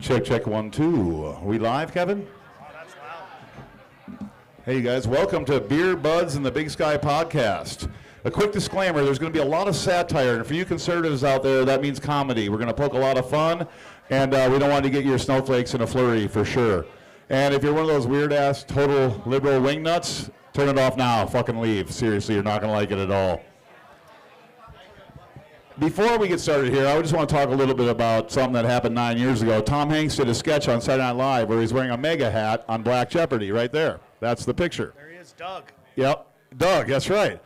Check, check, 1, 2. Are we live, Kevin? Oh, that's loud. Hey, you guys. Welcome to Beer, Buds, and the Big Sky podcast. A quick disclaimer, there's going to be a lot of satire, and for you conservatives out there, that means comedy. We're going to poke a lot of fun, and we don't want to get your snowflakes in a flurry, for sure. And if you're one of those weird-ass, total liberal wingnuts, turn it off now. Fucking leave. Seriously, you're not going to like it at all. Before we get started here, I just want to talk a little bit about something that happened 9 years ago. Tom Hanks did a sketch on Saturday Night Live where he's wearing a mega hat on Black Jeopardy right there. That's the picture. There he is, Doug. Yep, Doug, that's right.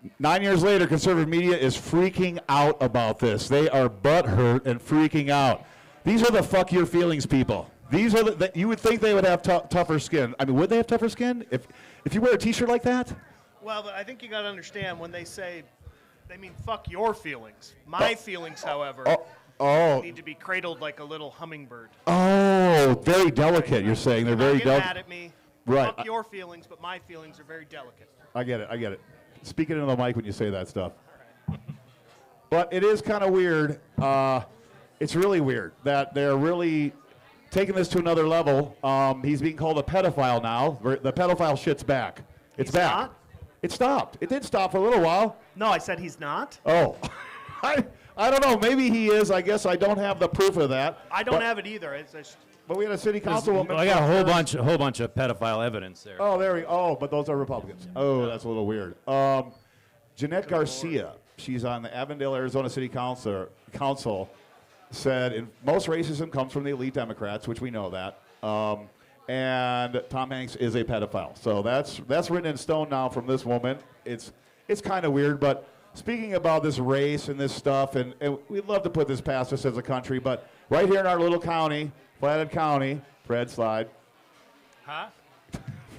Yep. 9 years later, conservative media is freaking out about this. They are butthurt and freaking out. These are the fuck your feelings people. These are you would think they would have tougher skin. I mean, would they have tougher skin if you wear a t-shirt like that? Well, but I think you got to understand when they say, they mean fuck your feelings. My feelings, however, need to be cradled like a little hummingbird. Oh, very delicate. You're saying they're very delicate. Don't get mad at me. Right. Fuck your feelings, but my feelings are very delicate. I get it. Speak it into the mic when you say that stuff. But it is kind of weird. It's really weird that they're really taking this to another level. He's being called a pedophile now. The pedophile shit's back. It's back. Not? It stopped. It did stop for a little while. No, I said he's not. Oh. I don't know. Maybe he is. I guess I don't have the proof of that. I don't have it either. It's just, But we had a city councilwoman. I got a whole bunch of pedophile evidence there. Oh, there we. Oh, but those are Republicans. Oh, that's a little weird. Jeanette Garcia, she's on the Avondale, Arizona City Council, said most racism comes from the elite Democrats, which we know that. And Tom Hanks is a pedophile. So that's written in stone now from this woman. It's kind of weird, but speaking about this race and this stuff, and we'd love to put this past us as a country, but right here in our little county, Flathead County, Fred Slide. huh?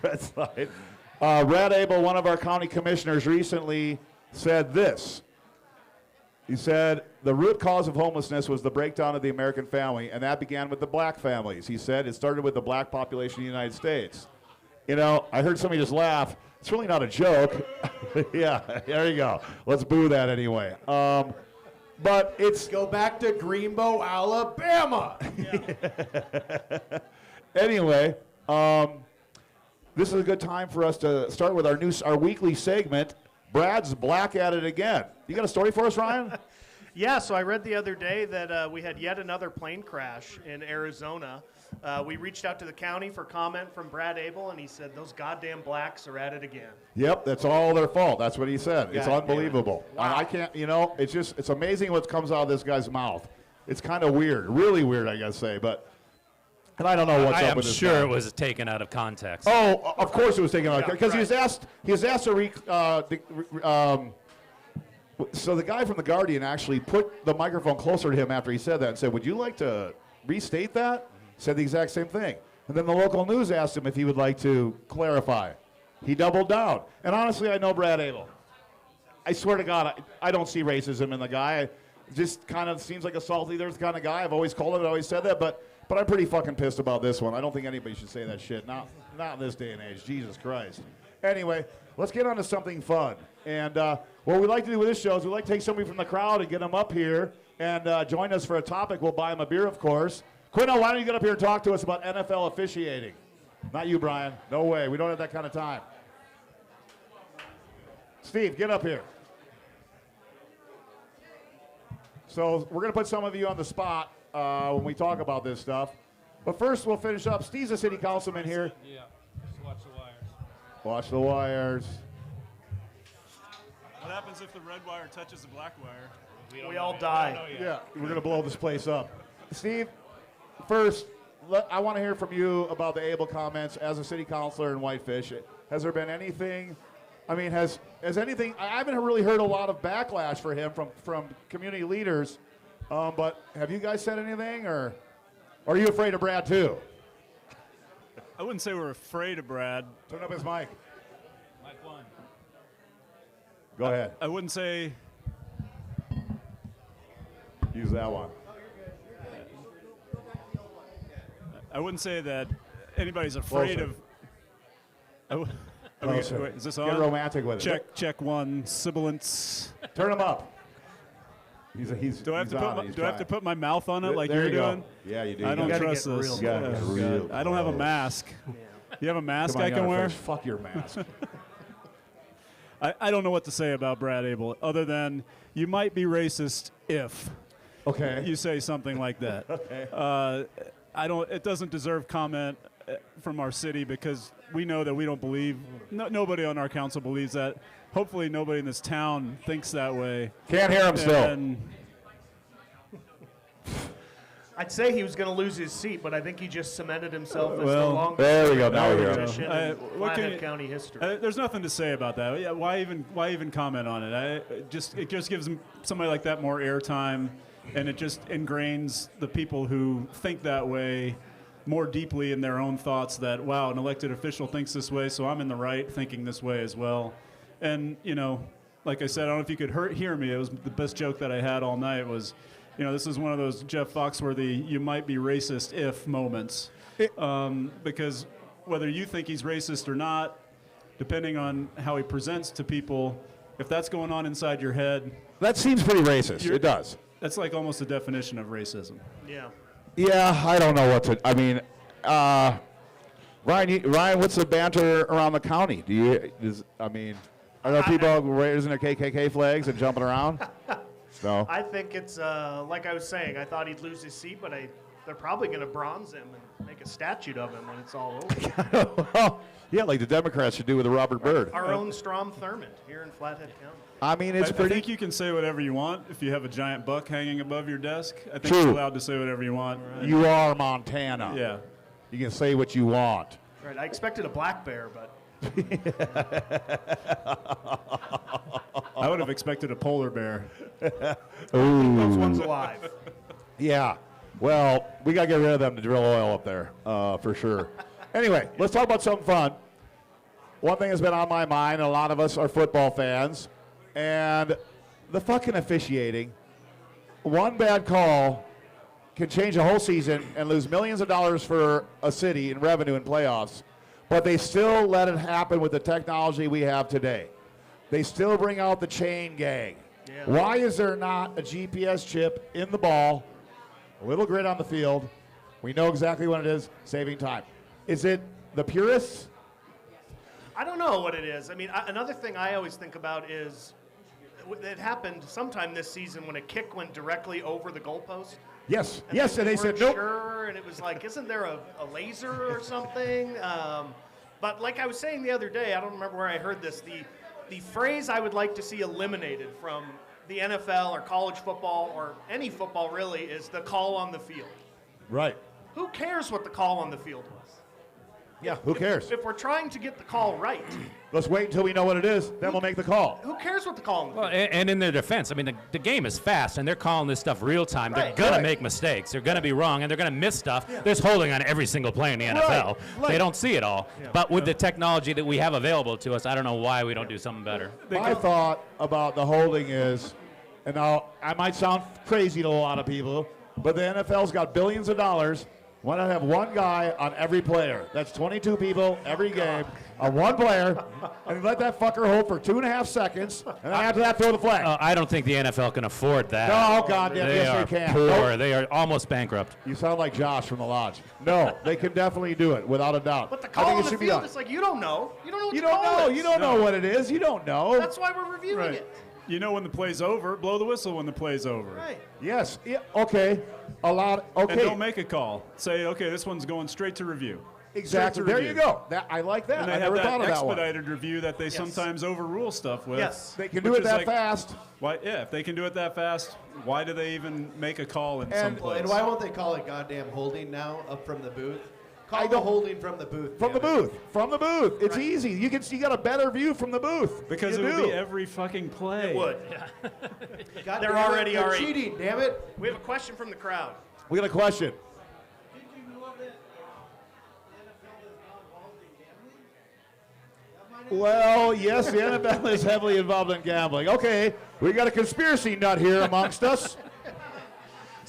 Fred Slide. Brad Abel, one of our county commissioners, recently said this. He said, the root cause of homelessness was the breakdown of the American family, and that began with the black families. He said it started with the black population in the United States. You know, I heard somebody just laugh. It's really not a joke. Yeah, there you go. Let's boo that anyway. But it's... Go back to Greenbow, Alabama. Anyway, this is a good time for us to start with our weekly segment. Brad's black at it again. You got a story for us, Ryan? Yeah, so I read the other day that we had yet another plane crash in Arizona. We reached out to the county for comment from Brad Abel, and he said, those goddamn blacks are at it again. Yep, that's all their fault. That's what he said. It's God unbelievable. Wow. I can't, it's amazing what comes out of this guy's mouth. It's kind of weird, really weird, I gotta say, and I don't know what's up with this guy. I'm sure it was taken out of context. Oh, of course it was taken out, because right. he was asked to so the guy from The Guardian actually put the microphone closer to him after he said that and said, would you like to restate that? Said the exact same thing. And then the local news asked him if he would like to clarify. He doubled down. And honestly, I know Brad Abel. I swear to God, I don't see racism in the guy. Just kind of seems like a salty earth kind of guy. I've always called him, I've always said that, but I'm pretty fucking pissed about this one. I don't think anybody should say that shit. Not in this day and age. Jesus Christ. Anyway, let's get on to something fun. And what we like to do with this show is we like to take somebody from the crowd and get them up here and join us for a topic. We'll buy them a beer, of course. Quinto, why don't you get up here and talk to us about NFL officiating? Not you, Brian. No way. We don't have that kind of time. Steve, get up here. So we're going to put some of you on the spot when we talk about this stuff. But first, we'll finish up. Steve's a city councilman here. Yeah, just watch the wires. Watch the wires. What happens if the red wire touches the black wire? We all die. Yeah, we're going to blow this place up. Steve, first, I want to hear from you about the Abel comments as a city councilor in Whitefish. Has there been anything, has anything, I haven't really heard a lot of backlash for him from community leaders, but have you guys said anything, or are you afraid of Brad too? I wouldn't say we're afraid of Brad. Turn up his mic. Mic one. Go ahead. I wouldn't say. Use that one. I wouldn't say that anybody's afraid Closer. of. Closer. Wait, is this on? Get romantic with it. Check one. Sibilance. Turn him up. Do I have to put my mouth on it like There you're you go. doing? Yeah, you do. I You don't gotta trust get this. real Yeah, close. get real I don't have a close. mask. You have a mask Come on, I you can gotta wear? finish. Fuck your mask. I don't know what to say about Brad Abel other than you might be racist if Okay. you say something like that. Okay. It doesn't deserve comment from our city because we know that we don't believe, nobody on our council believes that. Hopefully nobody in this town thinks that way. Can't hear him still. And I'd say he was going to lose his seat, but I think he just cemented himself as the Well, longest there we go. Now we hear him. politician in What can Flathead you- County history. There's nothing to say about that. Yeah, why even comment on it? It just gives somebody like that more airtime, and it just ingrains the people who think that way more deeply in their own thoughts. That wow, an elected official thinks this way, so I'm in the right thinking this way as well. And like I said, I don't know if you could hear me. It was the best joke that I had all night. Was this is one of those Jeff Foxworthy "you might be racist if" moments, because whether you think he's racist or not, depending on how he presents to people, if that's going on inside your head, That seems pretty racist. It does. that's like almost a definition of racism. Yeah. Yeah, I don't know what to. I mean, Ryan, what's the banter around the county? Are there people raising their KKK flags and jumping around? No. I think it's, like I was saying, I thought he'd lose his seat, but they're probably going to bronze him and make a statue of him when it's all over. Well, yeah, like the Democrats should do with the Robert Byrd. Our own Strom Thurmond here in Flathead County. I mean, it's I pretty. think you can say whatever you want if you have a giant buck hanging above your desk. I think True. you're allowed to say whatever you want. You are Montana. Yeah. You can say what you want. Right. I expected a black bear, but I would have expected a polar bear. those ones alive. Yeah. Well, we got to get rid of them to drill oil up there, for sure. Anyway, let's talk about something fun. One thing that's been on my mind, and a lot of us are football fans, and the fucking officiating. One bad call can change a whole season and lose millions of dollars for a city in revenue and playoffs, but they still let it happen with the technology we have today. They still bring out the chain gang. Yeah. Why is there not a GPS chip in the ball, a little grid on the field? We know exactly what it is, saving time. Is it the purists? I don't know what it is. I mean, another thing I always think about is it happened sometime this season when a kick went directly over the goalpost. Yes, yes, and they said weren't nope. Sure, and it was like, isn't there a laser or something? But like I was saying the other day, I don't remember where I heard this. The phrase I would like to see eliminated from the NFL or college football or any football really is the call on the field. Right. Who cares what the call on the field was? Yeah, who cares? If we're trying to get the call right, Let's wait until we know what it is, then we'll make the call. who cares what the call on the Well, field? and in their defense, I mean, the game is fast, and they're calling this stuff real time. They're Right, going right. to make mistakes. They're going to be wrong, and they're going to miss stuff. There's holding on every single play in the NFL. right. They don't see it all. But with the technology that we have available to us, I don't know why we don't do something better. My thought about the holding is, and now I might sound crazy to a lot of people, but the NFL's got billions of dollars. Why not have one guy on every player? That's 22 people every game on one player, and let that fucker hold for 2.5 seconds, and then after that, throw the flag. I don't think the NFL can afford that. No, goddamn, They yes, are they can. poor. Nope. They are almost bankrupt. You sound like Josh from the Lodge. No, they can definitely do it without a doubt. But the I call think on it the should be field, done. it's like you don't know. You don't know what You the don't call know. is. You don't know what it is. You don't know. That's why we're reviewing Right. it. You know when the play's over, blow the whistle when the play's over. Right. Yes. Yeah, okay. A lot. And Okay. don't make a call. Say, okay, this one's going straight to review. Exactly. Straight to There you review. go. That, I like that. And they I have never that thought of that one. expedited review that they sometimes overrule stuff with. Yes. They can do which it is that like, fast. Why? Yeah, if they can do it that fast, why do they even make a call in some And- place? And why won't they call it goddamn holding now up from the booth? I Call the don't- holding from the booth. From the damn it. booth. From the booth. It's easy. You got a better view from the booth. Because you it would do. be every fucking play. It would. God They're damn it, already they're are. cheating, damn it. We have a question from the crowd. We got a question. Well, yes, the NFL is heavily involved in gambling. Okay, we got a conspiracy nut here amongst us.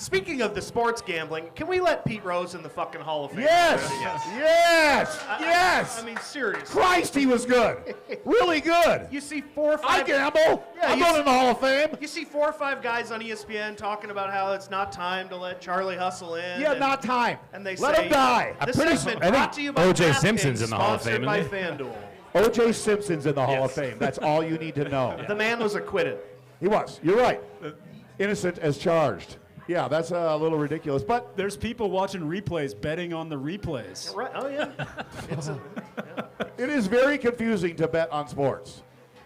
Speaking of the sports gambling, can we let Pete Rose in the fucking Hall of Fame? Yes! Yes! Yes! I mean, seriously. Christ, he was good. Really good. You see 4 or 5. I gamble. Yeah, I'm you going in the Hall of Fame. You see 4 or 5 guys on ESPN talking about how it's not time to let Charlie hustle in. Yeah, and, not time. And they Let say, him die. This pretty has sure- been I brought think to you by O.J. DraftKings, Simpson's in the Hall of sponsored Fame, by isn't FanDuel. O.J. Simpson's in the Hall of Yes. Fame. That's all you need to know. The man was acquitted. He was. You're right. Innocent as charged. Yeah, that's a little ridiculous. But There's people watching replays, betting on the replays. Right? Oh yeah. it is very confusing to bet on sports.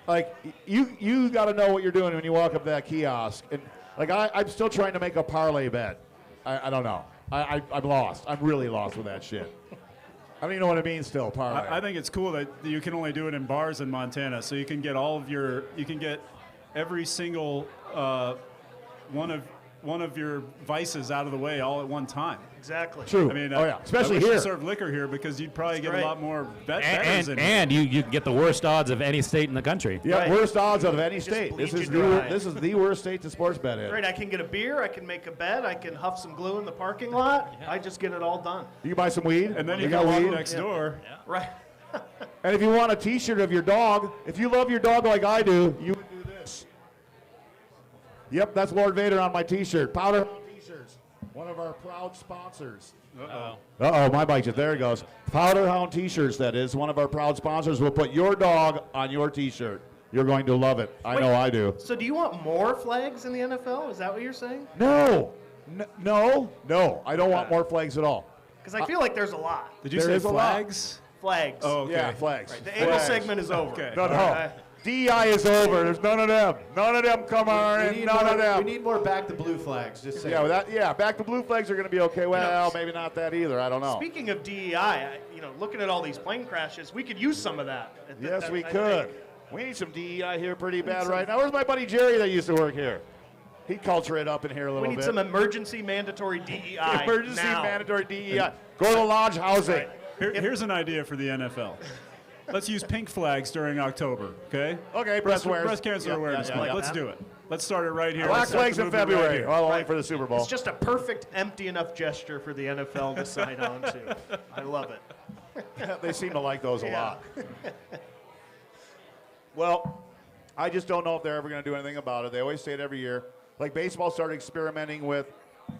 Like, you got to know what you're doing when you walk up to that kiosk. And like, I'm still trying to make a parlay bet. I don't know. I'm lost. I'm really lost with that shit. I don't even know what it means still, parlay. I think it's cool that you can only do it in bars in Montana, so you can get you can get every single one of your vices out of the way all at one time. Exactly. True. I mean, oh, yeah. Especially I wish here. they served liquor here because you'd probably get great. a lot more bettors in here. And you get the worst odds of any state in the country. Yeah, Right. worst odds out of any Just state. bleed This is you dry. this is the worst state to sports bet in. Great. I can get a beer. I can make a bet. I can huff some glue in the parking lot. I just get it all done. You can buy some weed. And then you got go walk weed. next door. Right. And if you want a T-shirt of your dog, if you love your dog like I do, you would do this. Yep, that's Lord Vader on my T-shirt. Powder T-shirts, one of our proud sponsors. Uh-oh, my bike just, there it goes. Powder Hound T-shirts, that is, one of our proud sponsors. Will put your dog on your T-shirt. You're going to love it. I know I do. So do you want more flags in the NFL? Is that what you're saying? No, no, I don't want more flags at all. Because I feel like there's a lot. Did you There say is a lot. flags? Flags. Oh, okay. Yeah, flags. The anal Flags. segment is over. Okay. No, no. Okay. DEI is over. There's none of them. None of them come on in. None of them. We need more back the blue flags. Just saying. Back to blue flags are going to be okay. Well, maybe not that either. I don't know. Speaking of DEI, looking at all these plane crashes, we could use some of that. Yes, we I could. think. We need some DEI here pretty bad right now. Where's my buddy Jerry that used to work here? He'd culture it up in here a little We bit. need some emergency mandatory DEI. Emergency now. mandatory DEI. Go to lodge housing. Right. Here's an idea for the NFL. Let's use pink flags during October, okay? Okay, breast awareness. Breast cancer Yeah, awareness yeah, month. yeah. Let's do it. Let's start it right here. Black Let's start flags the in movement right February. here. Well, only for the Super Bowl. It's just a perfect, empty enough gesture for the NFL to sign on to. I love it. They seem to like those a Yeah. lot. Well, I just don't know if they're ever going to do anything about it. They always say it every year. Like baseball started experimenting with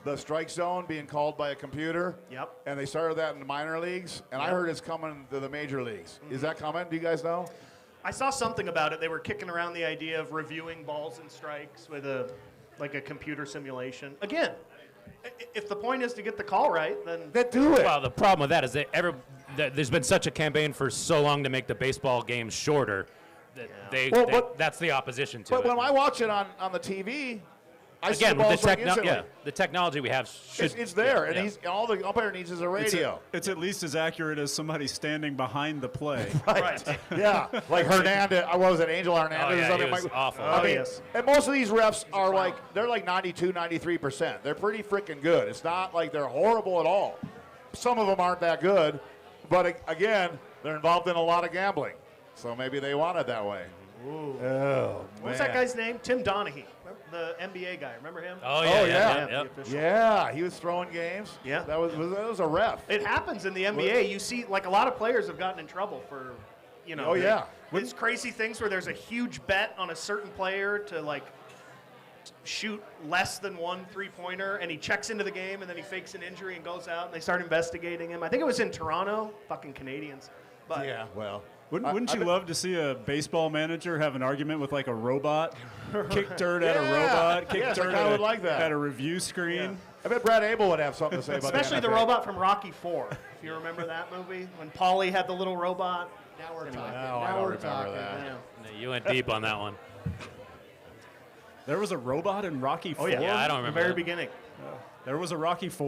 the strike zone being called by a computer. Yep. And they started that in the minor leagues. And I heard it's coming to the major leagues. Mm-hmm. Is that coming? Do you guys know? I saw something about it. They were kicking around the idea of reviewing balls and strikes with a computer simulation. Again, if the point is to get the call right, then Then do it. Well, the problem with that is that there's been such a campaign for so long to make the baseball games shorter that Well, but- that's the opposition to but it. when I watch it on the TV, I see the Again, with ball the, swing instantly. the technology we have should It's there, yeah. and all the umpire needs is a radio. It's at least as accurate as somebody standing behind the play. right. Yeah, like Hernandez. What was it, Angel Hernandez? Oh, or yeah, something? he was Like- awful. I Oh, mean, yes. and most of these refs are they're like 92, 93%. They're pretty freaking good. It's not like they're horrible at all. Some of them aren't that good, but again, they're involved in a lot of gambling, so maybe they want it that way. Ooh. Oh, What was that guy's name? Tim Donaghy, the NBA guy. Remember him? Oh, yeah. yeah. the official. Yeah, he was throwing games. Yeah. that was a ref. It happens in the NBA. You see, like a lot of players have gotten in trouble for, Oh, yeah. these crazy things where there's a huge bet on a certain player to shoot less than one three-pointer, and he checks into the game, and then he fakes an injury and goes out, and they start investigating him. I think it was in Toronto, fucking Canadians. But Yeah, well. Wouldn't you love to see a baseball manager have an argument with like a robot? Kick dirt at a Yeah. robot, kick Yes, I dirt kinda at, would like that. at a review screen. I bet Brad Abel would have something to say about especially the NFL. robot from Rocky IV. If you remember that movie, when Paulie had the little robot. Now we're talking. No, I now don't we're remember talking. that. Yeah. You went deep on that one. There was a robot in Rocky IV? Yeah, I don't remember. The very that. beginning. There was a Rocky IV?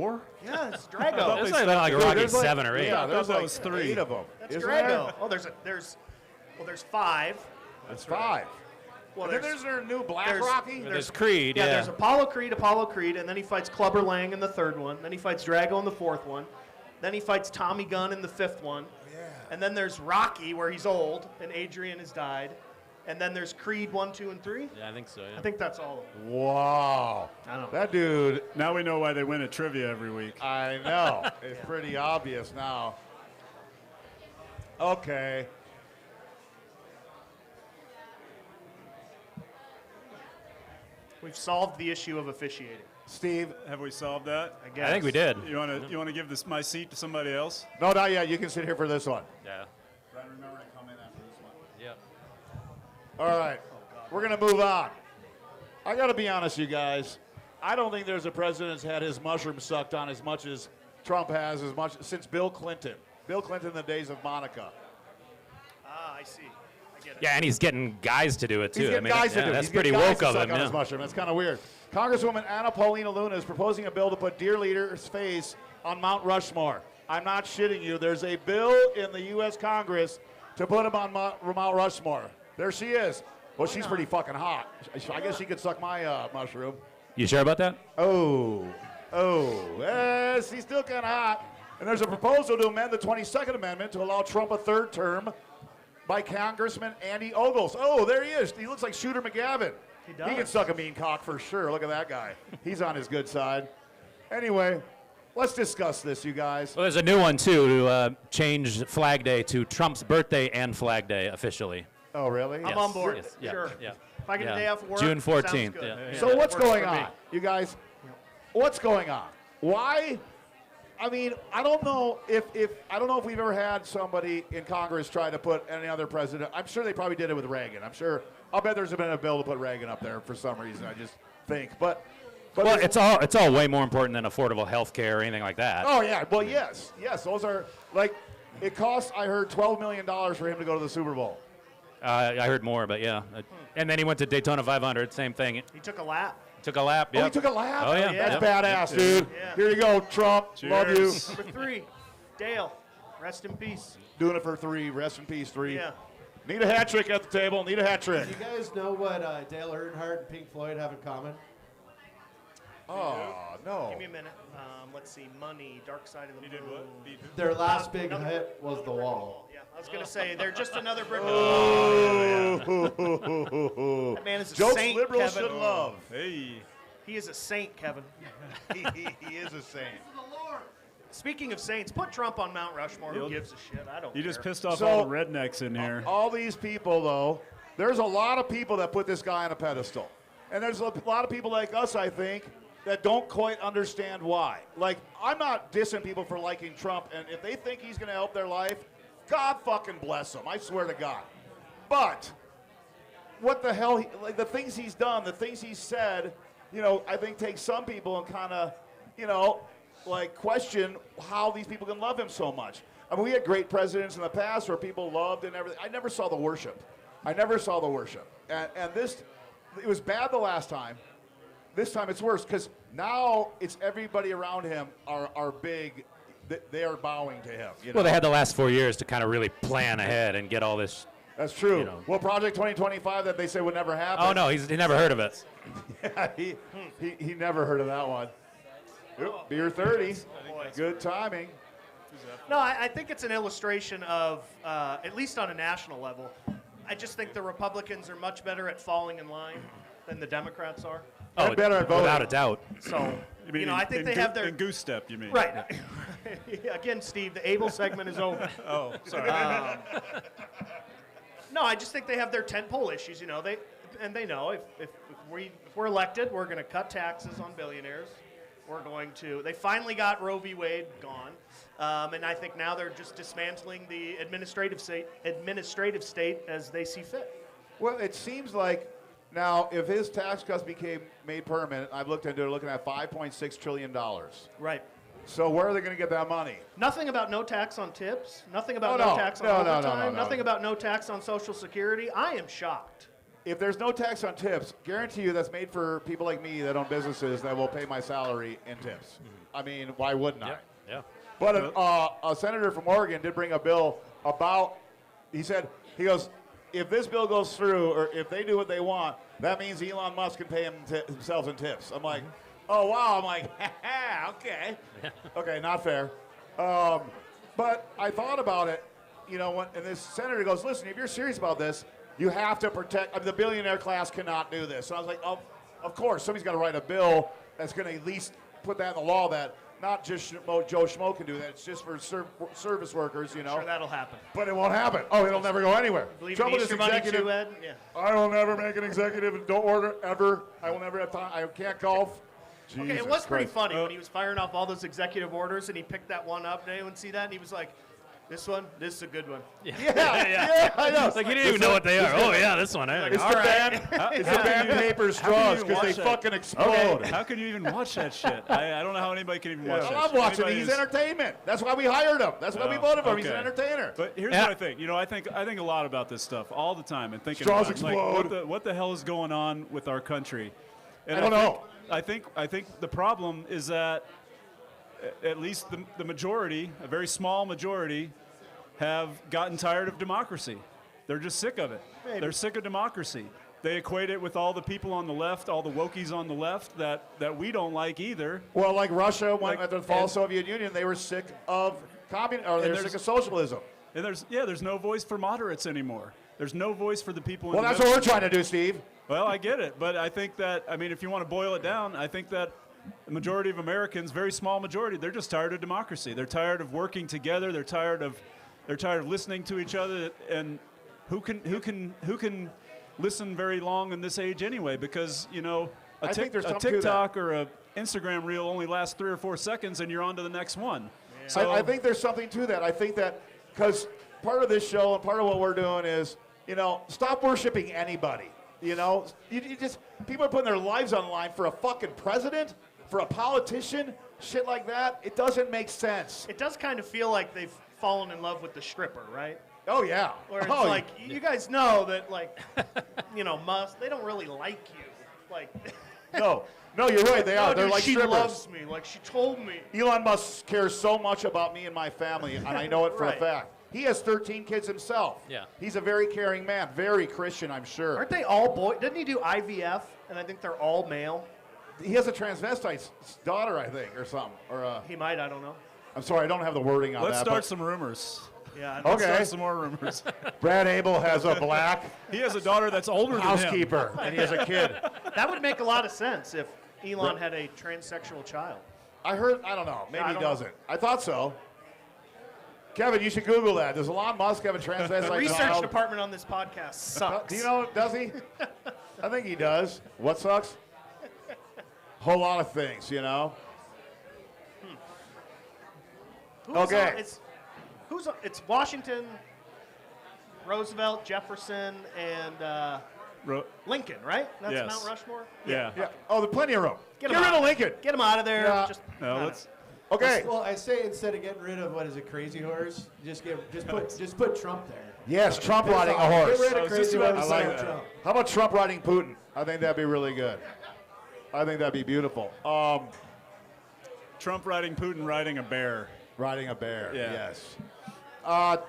Yeah, it's thought Drago. There's like a Rocky There's like- 7 or 8. Yeah, I there's thought that like was 3. 8 of them. That's Isn't Drago. there? Oh, there's 5. That's 5. Well, And then there's their new Black there's- Rocky. There's Creed, Yeah, yeah. there's Apollo Creed, and then he fights Clubber Lang in the 3rd one. Then he fights Drago in the 4th one. Then he fights Tommy Gunn in the 5th one. And then there's Rocky, where he's old and Adrian has died. And then there's Creed 1, 2, and 3. Yeah, I think so. Yeah. I think that's all of them. Wow. I don't know. That dude, Now we know why they win at trivia every week. I know. It's pretty obvious now. Okay. We've solved the issue of officiating. Steve, Have we solved that? I guess. I think we did. You want to give my seat to somebody else? no, not yet. You can sit here for this one. Yeah. Remember to come in after this one. Yeah. All right. We're going to move on. I got to be honest, you guys. I don't think there's a president that's had his mushrooms sucked on as much as Trump has, as much since Bill Clinton. Bill Clinton in the days of Monica. Ah, I see. I get it. Yeah, and he's getting guys to do it too. He's getting guys to do it. That's He's getting pretty guys woke to of suck him. on Yeah. his mushroom. That's kind of weird. Congresswoman Anna Paulina Luna is proposing a bill to put dear leader's face on Mount Rushmore. I'm not shitting you. There's a bill in the U.S. Congress to put him on Mount Rushmore. There she is. Well, she's pretty fucking hot. I guess she could suck my mushroom. You sure about that? She's still kind of hot. And there's a proposal to amend the 22nd Amendment to allow Trump a third term by Congressman Andy Ogles. Oh, there he is. He looks like Shooter McGavin. He does. He can suck a mean cock for sure. Look at that guy. He's on his good side. Anyway, let's discuss this, you guys. Well, there's a new one too to change Flag Day to Trump's birthday and Flag Day officially. Oh, really? I'm Yes, on board. yes, yeah, Sure. yeah. If I get Yeah. a day off of work, June 14th, sounds good. yeah. So what's Works going for me. on, you guys? What's going on? Why? I mean, I don't know if we've ever had somebody in Congress try to put any other president. I'm sure they probably did it with Reagan. I'll bet there's been a bill to put Reagan up there for some reason. I just think, but Well, it's all way more important than affordable health care or anything like that. Oh yeah, well yes, those are like it costs. I heard $12 million for him to go to the Super Bowl. I heard more, but yeah. And then he went to Daytona 500, same thing. He took a lap. Took a lap. Oh, he Yep. took a lap. Oh, yeah. That's Yep. badass, dude. Yeah. Here you go, Trump. Love you. Cheers. Number 3, Dale. Rest in peace. Doing it for 3. Rest in peace, 3. Yeah. Need a hat trick at the table. Need a hat trick. Do you guys know what Dale Earnhardt and Pink Floyd have in common? Oh no. Give me a minute. Let's see. Money, Dark Side of the Moon. Their last big hit was The Wall. Yeah, I was going to say, they're just another brick. Oh. That man is a Jokes saint, liberals Kevin. should love. Hey. He is a saint, Kevin. he is a saint. Speaking of saints, put Trump on Mount Rushmore. Who gives a shit? I don't You just care. pissed off So- all the rednecks in here. All these people, though, there's a lot of people that put this guy on a pedestal. And there's a lot of people like us, I think, that don't quite understand why. Like, I'm not dissing people for liking Trump, and if they think he's going to help their life, God fucking bless them. I swear to God. But what the hell, like the things he's done, the things he's said, I think take some people and kind of, like question how these people can love him so much. I mean, we had great presidents in the past where people loved and everything. I never saw the worship. And this, it was bad the last time. This time it's worse because now it's everybody around him are big. They are bowing to him. Well, they had the last 4 years to kind of really plan ahead and get all this. That's true. you know. Well, Project 2025 that they say would never happen. Oh, no, he never heard of it. Yeah, he never heard of that one. Oop, beer 30. Good timing. No, I think it's an illustration of, at least on a national level, I just think the Republicans are much better at falling in line than the Democrats are. I'm better at voting. Without a doubt. So, You mean I think they have their... in goose step, you mean? Right. Again, Steve, the able segment is over. Oh, sorry. No, I just think they have their tentpole issues. They know if we're elected, we're going to cut taxes on billionaires. We're going to. They finally got Roe v. Wade gone, and I think now they're just dismantling the administrative state as they see fit. Well, it seems like now if his tax cuts became made permanent, I've looked into it, looking at $5.6 trillion. Right. So where are they going to get that money? Nothing about no tax on tips. Nothing about Oh, no no. tax on No, no, overtime. no. Nothing about no tax on Social Security. I am shocked. If there's no tax on tips, guarantee you that's made for people like me that own businesses that will pay my salary in tips. I mean, why wouldn't I? Yeah. But a senator from Oregon did bring a bill about, he goes, if this bill goes through or if they do what they want, that means Elon Musk can pay himself in tips. I'm like, oh, wow. I'm like, okay. Okay, not fair. But I thought about it, and this senator goes, listen, if you're serious about this, You have to protect. I mean, the billionaire class cannot do this. So I was like, oh, of course, somebody's got to write a bill that's going to at least put that in the law that not just Joe Schmo can do that. It's just for service workers, you know. Sure, that'll happen. But it won't happen. Oh, it'll never go anywhere. Believe Trouble in is Easter Bunny executive. too, Ed? Yeah. I will never make an executive and don't order ever. I will never have time. I can't golf. Okay, it Jesus was pretty Christ. funny when he was firing off all those executive orders and he picked that one up. Did anyone see that? And he was like, this is a good one. Yeah, I know. Like, you didn't even know what they are. Oh, yeah, this one. It's the band paper straws because they fucking explode. How can you even watch that shit? I don't know how anybody can even watch that. I'm shit. watching it. Anybody He's who's- entertainment. That's why we hired him. That's why we voted for him. He's an okay. entertainer. But here's Yeah. what I think. You know, I think a lot about this stuff all the time and thinking Straws about, like, explode. what the hell is going on with our country. And I don't know. I think the problem is that at least the majority, a very small majority, have gotten tired of democracy. They're just sick of it. They're sick of democracy. They equate it with all the people on the left, all the wokies on the left that we don't like either. Well, like Russia, when Like- after the fall of and- the Soviet Union, they were sick of they were sick of socialism. And there's no voice for moderates anymore. There's no voice for the people in Well, the that's middle. what we're trying to do, Steve. Well, I get it, but I think that, I mean, if you want to boil it down, I think that the majority of Americans, very small majority, they're just tired of democracy. They're tired of working together. They're tired of listening to each other. And who can listen very long in this age anyway? Because, you know, I think there's a something to that. TikTok or a Instagram reel only lasts 3 or 4 seconds, and you're on to the next one. So I think there's something to that. I think that because part of this show and part of what we're doing is, you know, stop worshiping anybody. You know, you just people are putting their lives on the line for a fucking president, for a politician, shit like that. It doesn't make sense. It does kind of feel like they've fallen in love with the stripper, right? Oh yeah. Where it's Oh, like, you guys know that, like, you know, they don't really like you. Like, no, you're right. They are. no, They're dude, like she strippers. loves me. Like, she told me. Elon Musk cares so much about me and my family, and I know it for Right. a fact. He has 13 kids himself. Yeah. He's a very caring man, very Christian, I'm sure. Aren't they all boy? Didn't he do IVF? And I think they're all male. He has a transvestite's daughter, I think, or something. Or He might. I don't know. I'm sorry, I don't have the wording on let's that. start but some rumors. Yeah. Okay. Start some more rumors. Brad Abel has a black He has a daughter that's older than him. housekeeper, and he has a kid. That would make a lot of sense if Elon had a transsexual child. I heard, I don't know, maybe I he don't know. doesn't. I thought so. Kevin, you should Google that. Does Elon Musk have a transvestite The research child? department on this podcast sucks. Do you know, does he? I think he does. What sucks? Whole lot of things, you know? Okay. It's Washington, Roosevelt, Jefferson, and Lincoln, right? That's Yes. Mount Rushmore. Yeah. Yeah. Oh, there's plenty of room. Get Get him rid out. of Lincoln. Get him out of there. Yeah. Just, No, I don't let's. Okay. Well, I say instead of getting rid of what is it, Crazy Horse, just put Trump there. Yes, Trump riding a Get horse. rid I of was Crazy just about Horse. to I say like that. Trump. How about Trump riding Putin? I think that'd be really good. I think that'd be beautiful. Trump riding Putin riding a bear. Riding a bear. Yeah. Yes.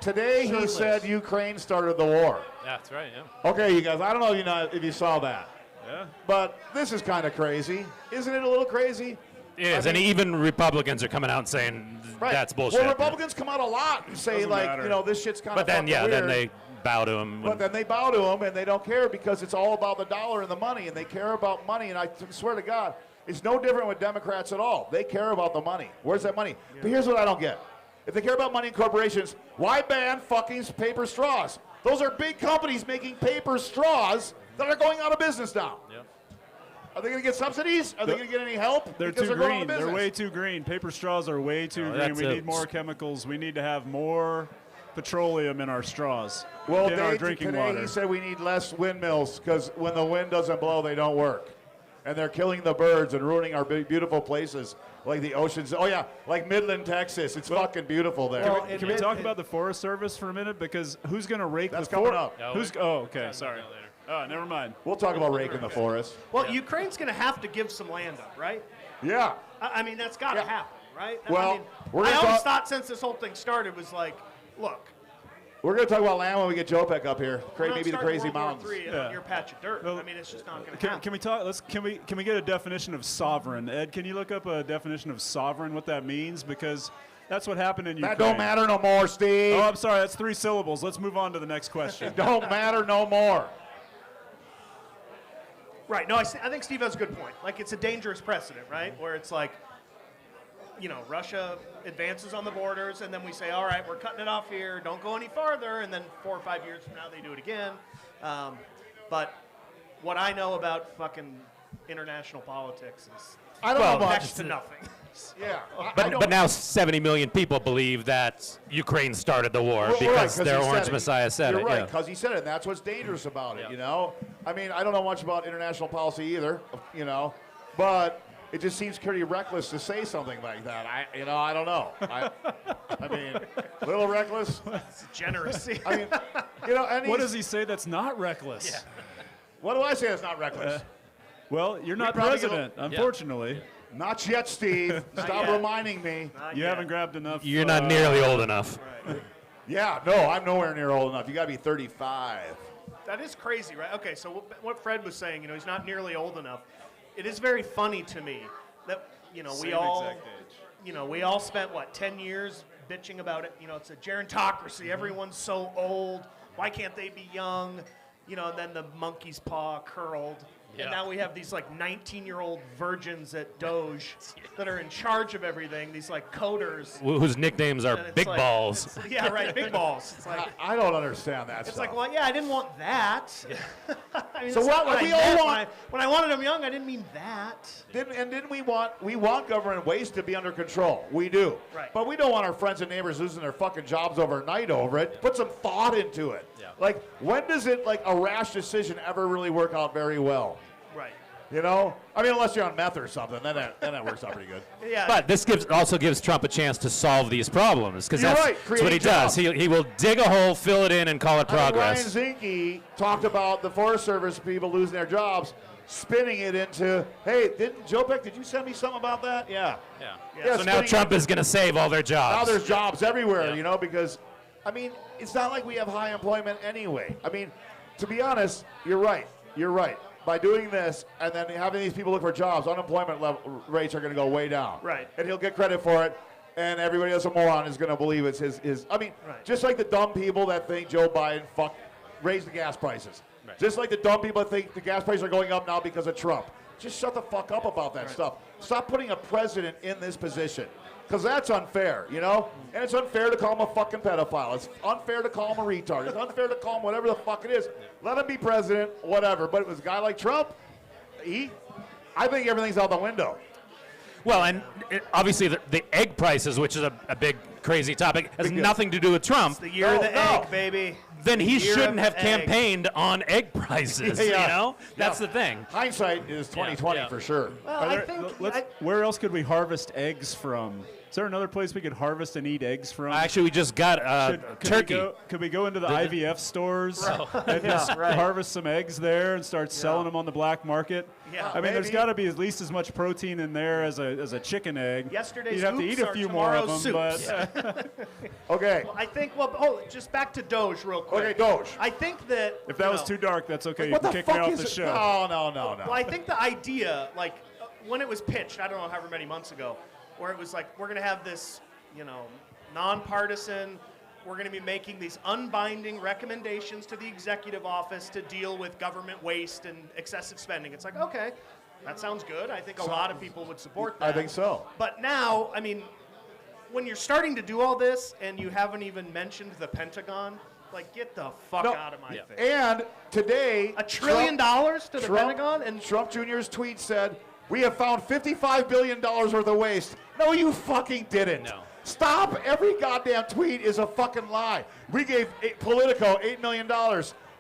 Today he Shirtless. said Ukraine started the war. That's right, yeah. Okay, you guys. I don't know if you saw that, Yeah. but this is kind of crazy, isn't it? A little crazy. It is, and even Republicans are coming out and saying Right. that's bullshit. Well, Republicans come out a lot and say Doesn't like, matter. you know, this shit's kind But of. then, yeah, then they bow to him. But then they bow to him and they don't care because it's all about the dollar and the money, and they care about money. And I swear to God, it's no different with Democrats at all. They care about the money. Where's that money? But here's what I don't get. If they care about money in corporations, why ban fucking paper straws? Those are big companies making paper straws that are going out of business now. Yep. Are they going to get subsidies? Are they going to get any help? They're Because too going out green. of They're business. way too green. Paper straws are way too No, green. that's We a- need more chemicals. We need to have more petroleum in our straws. Well, in our today drinking water. he said we need less windmills because when the wind doesn't blow, they don't work. And they're killing the birds and ruining our beautiful places like the oceans. Oh, yeah, like Midland, Texas. It's fucking beautiful there. Well, Can we talk about the Forest Service for a minute? Because who's going to rake That's the coming forest? up. Who's? Oh, okay. Sorry. Oh, never mind. We'll talk about raking the forest. Well, Ukraine's going to have to give some land up, right? Yeah. I mean, that's got to Yeah. happen, right? Well, I mean, we're I gonna always talk- thought since this whole thing started was like, look, We're going to talk about land when we get Jopek up here. We're not Maybe the starting crazy World War mountains. III on your patch of dirt. Well, I mean, it's just not going to happen. Can we talk? Can we get a definition of sovereign? Ed, can you look up a definition of sovereign? What that means? Because that's what happened in Ukraine. That don't matter no more, Steve. Oh, I'm sorry. That's 3 syllables. Let's move on to the next question. Don't matter no more. Right. No, I think Steve has a good point. Like, it's a dangerous precedent, right? Where it's like, Russia advances on the borders, and then we say, all right, we're cutting it off here. Don't go any farther. And then 4 or 5 years from now, they do it again. But what I know about fucking international politics is I don't know next much. to nothing. Yeah. But now 70 million people believe that Ukraine started the war Well, because 'cause their he Orange said it. Messiah said You're it. right, yeah. because he said it. And that's what's dangerous about it, Yeah. I mean, I don't know much about international policy either, but it just seems pretty reckless to say something like that. I don't know. I mean, a little reckless. It's degeneracy. I mean, and What does he say that's not reckless? What do I say that's not reckless? Well, you're not probably president, unfortunately. Not yet, Steve. Stop yet. reminding me. You haven't grabbed enough. You're not nearly old enough. Yeah, no, I'm nowhere near old enough. You got to be 35. That is crazy, right? Okay, so what Fred was saying, he's not nearly old enough. It is very funny to me that, we Same all, exact age. we all spent, 10 years bitching about it. It's a gerontocracy. Everyone's so old. Why can't they be young? And then the monkey's paw curled. Yeah. And now we have these 19-year-old virgins at Doge that are in charge of everything. These coders. Whose nicknames are And it's Big like- Balls. Yeah, right. Big balls. It's like. I don't understand that It's stuff. like, well, yeah, I didn't want that. I mean, So it's what- not what we I all meant. want- When I wanted them young, I didn't mean that. Didn't we want government waste to be under control? We do. Right. But we don't want our friends and neighbors losing their fucking jobs overnight over it. Put some thought into it. Yeah. Like, when does it, a rash decision ever really work out very well? Right. I mean, unless you're on meth or something, then that works out pretty good. Yeah. But this also gives Trump a chance to solve these problems because You're that's, right, that's what he create does. jobs. He will dig a hole, fill it in, and call it progress. Ryan Zinke talked about the Forest Service people losing their jobs, spinning it into, hey, Jopek, did you send me something about that? Yeah. Yeah, so now spinning Trump is going to save all their jobs. Now there's jobs everywhere, Yeah. because, I mean, it's not like we have high employment anyway. I mean, to be honest, you're right. By doing this and then having these people look for jobs, unemployment rates are going to go way down. Right. And he'll get credit for it, and everybody else a moron is going to believe it's his. I mean, Right. just like the dumb people that think Joe Biden raised the gas prices. Right. Just like the dumb people that think the gas prices are going up now because of Trump. Just shut the fuck up about that stuff. Stop putting a president in this position. Because that's unfair, And it's unfair to call him a fucking pedophile. It's unfair to call him a retard. It's unfair to call him whatever the fuck it is. Let him be president, whatever. But it was a guy like Trump, I think everything's out the window. Well, and obviously the egg prices, which is a big, crazy topic, has Big deal. nothing to do with Trump. It's the year of the No. egg, baby. Then he Year shouldn't of have the egg. campaigned on egg prices, Yeah. That's Yeah. the thing. Hindsight is 2020 Yeah. for sure. Well, Are I there- think. where else could we harvest eggs from? Is there another place we could harvest and eat eggs from? Actually, we just got Could turkey. Could we go into the IVF stores and just right. harvest some eggs there and start selling them on the black market? Yeah. I mean, there's Maybe. got to be at least as much protein in there as a chicken egg. Yesterday's You'd have to oops eat a are few more of them, tomorrow's but Okay. I think. Just back to Doge real quick. Okay, Doge. I think that. if that was too dark, that's okay. What You the can kick fuck me off is the it? show. No. Well, I think the idea, when it was pitched, I don't know however many months ago, where it was we're going to have this, nonpartisan, we're going to be making these unbinding recommendations to the executive office to deal with government waste and excessive spending. It's okay, that sounds good. I think a lot of people would support that. I think so. But now, I mean, when you're starting to do all this and you haven't even mentioned the Pentagon, get the fuck No. out of my face. And today, $1 trillion to the Pentagon? And Trump Jr.'s tweet said, "We have found $55 billion worth of waste." No, you fucking didn't. No. Stop. Every goddamn tweet is a fucking lie. We gave Politico $8 million.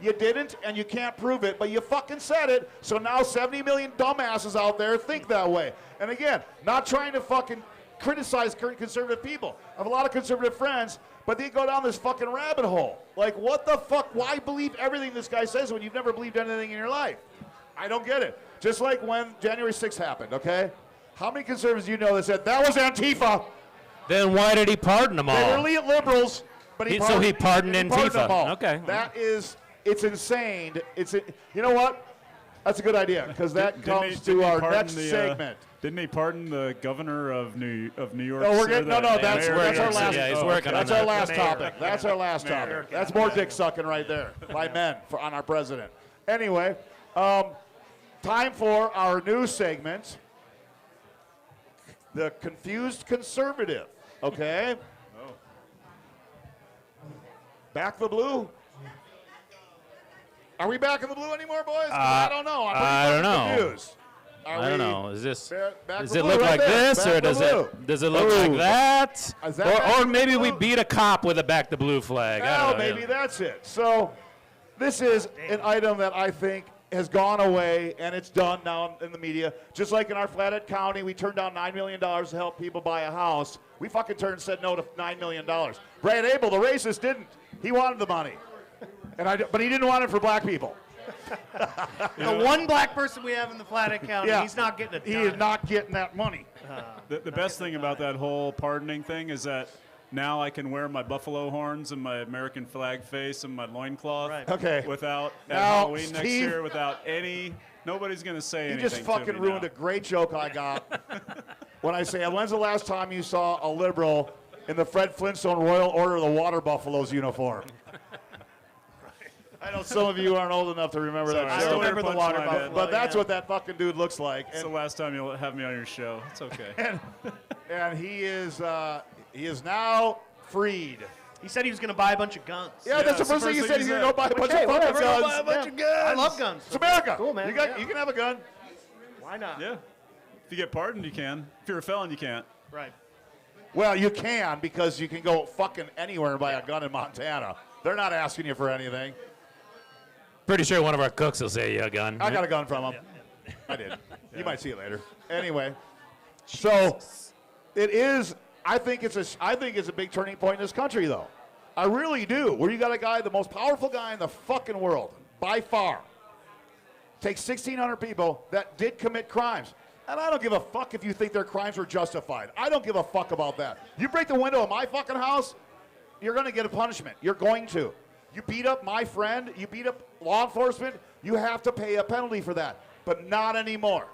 You didn't, and you can't prove it, but you fucking said it, so now 70 million dumbasses out there think that way. And again, not trying to fucking criticize current conservative people. I have a lot of conservative friends, but they go down this fucking rabbit hole. What the fuck? Why believe everything this guy says when you've never believed anything in your life? I don't get it. Just like when January 6th happened, okay? How many conservatives do you know that said, that was Antifa? Then why did he pardon them They were all? elite liberals. But So he pardoned Antifa. them all. Okay. It's insane. You know what? That's a good idea because that comes to our next segment. Didn't he pardon the governor of New York? No, City? that's our last. Yeah, he's working on That's that. our last Mayor. topic. That's our last topic. That's more dick sucking right there by men on our president. Anyway, time for our new segment, the confused conservative. Okay. Back the blue. Are we back in the blue anymore, boys? 'Cause I don't know. I don't know. Confused. I don't know. Is this? Back Does the it blue look right like there. this, Back or the blue. does it look like that? Is that back Or the maybe blue? we beat a cop with a back the blue flag. I Well, don't know. maybe that's it. So this is an item that I think has gone away, and it's done now in the media. Just like in our Flathead County, we turned down $9 million to help people buy a house. We fucking said no to $9 million. Brad Abel, the racist, didn't. He wanted the money, but he didn't want it for black people. The one black person we have in the Flathead County, he's not getting it done. He is not getting that money. The best thing about that whole pardoning thing is that now I can wear my buffalo horns and my American flag face and my loincloth Right. Okay. without at Now, Halloween next Steve- year without any. Nobody's going to say You anything. just fucking to me ruined now. a great joke I got when I say, when's the last time you saw a liberal in the Fred Flintstone Royal Order of the Water Buffaloes uniform? I know some of you aren't old enough to remember that I show, remember the water buffalo. but that's yeah. what that fucking dude looks like. It's the last time you'll have me on your show. It's okay. And he is now freed. He said he was going to buy a bunch of guns. Yeah, that's the it's the first thing he first said. thing He's he going to go buy a bunch of fucking whatever, guns. go buy a bunch of guns. I love guns. It's America. Cool, man. You can have a gun. Why not? Yeah. If you get pardoned, you can. If you're a felon, you can't. Right. Well, you can because you can go fucking anywhere and buy a gun in Montana. They're not asking you for anything. Pretty sure one of our cooks will say a gun. I got a gun from him. I did. You might see it later. Anyway, so it is. I think it's a big turning point in this country, though. I really do. Where you got a guy, the most powerful guy in the fucking world, by far, takes 1,600 people that did commit crimes. And I don't give a fuck if you think their crimes were justified. I don't give a fuck about that. You break the window of my fucking house, you're going to get a punishment. You're going to. You beat up my friend, you beat up law enforcement, you have to pay a penalty for that. But not anymore.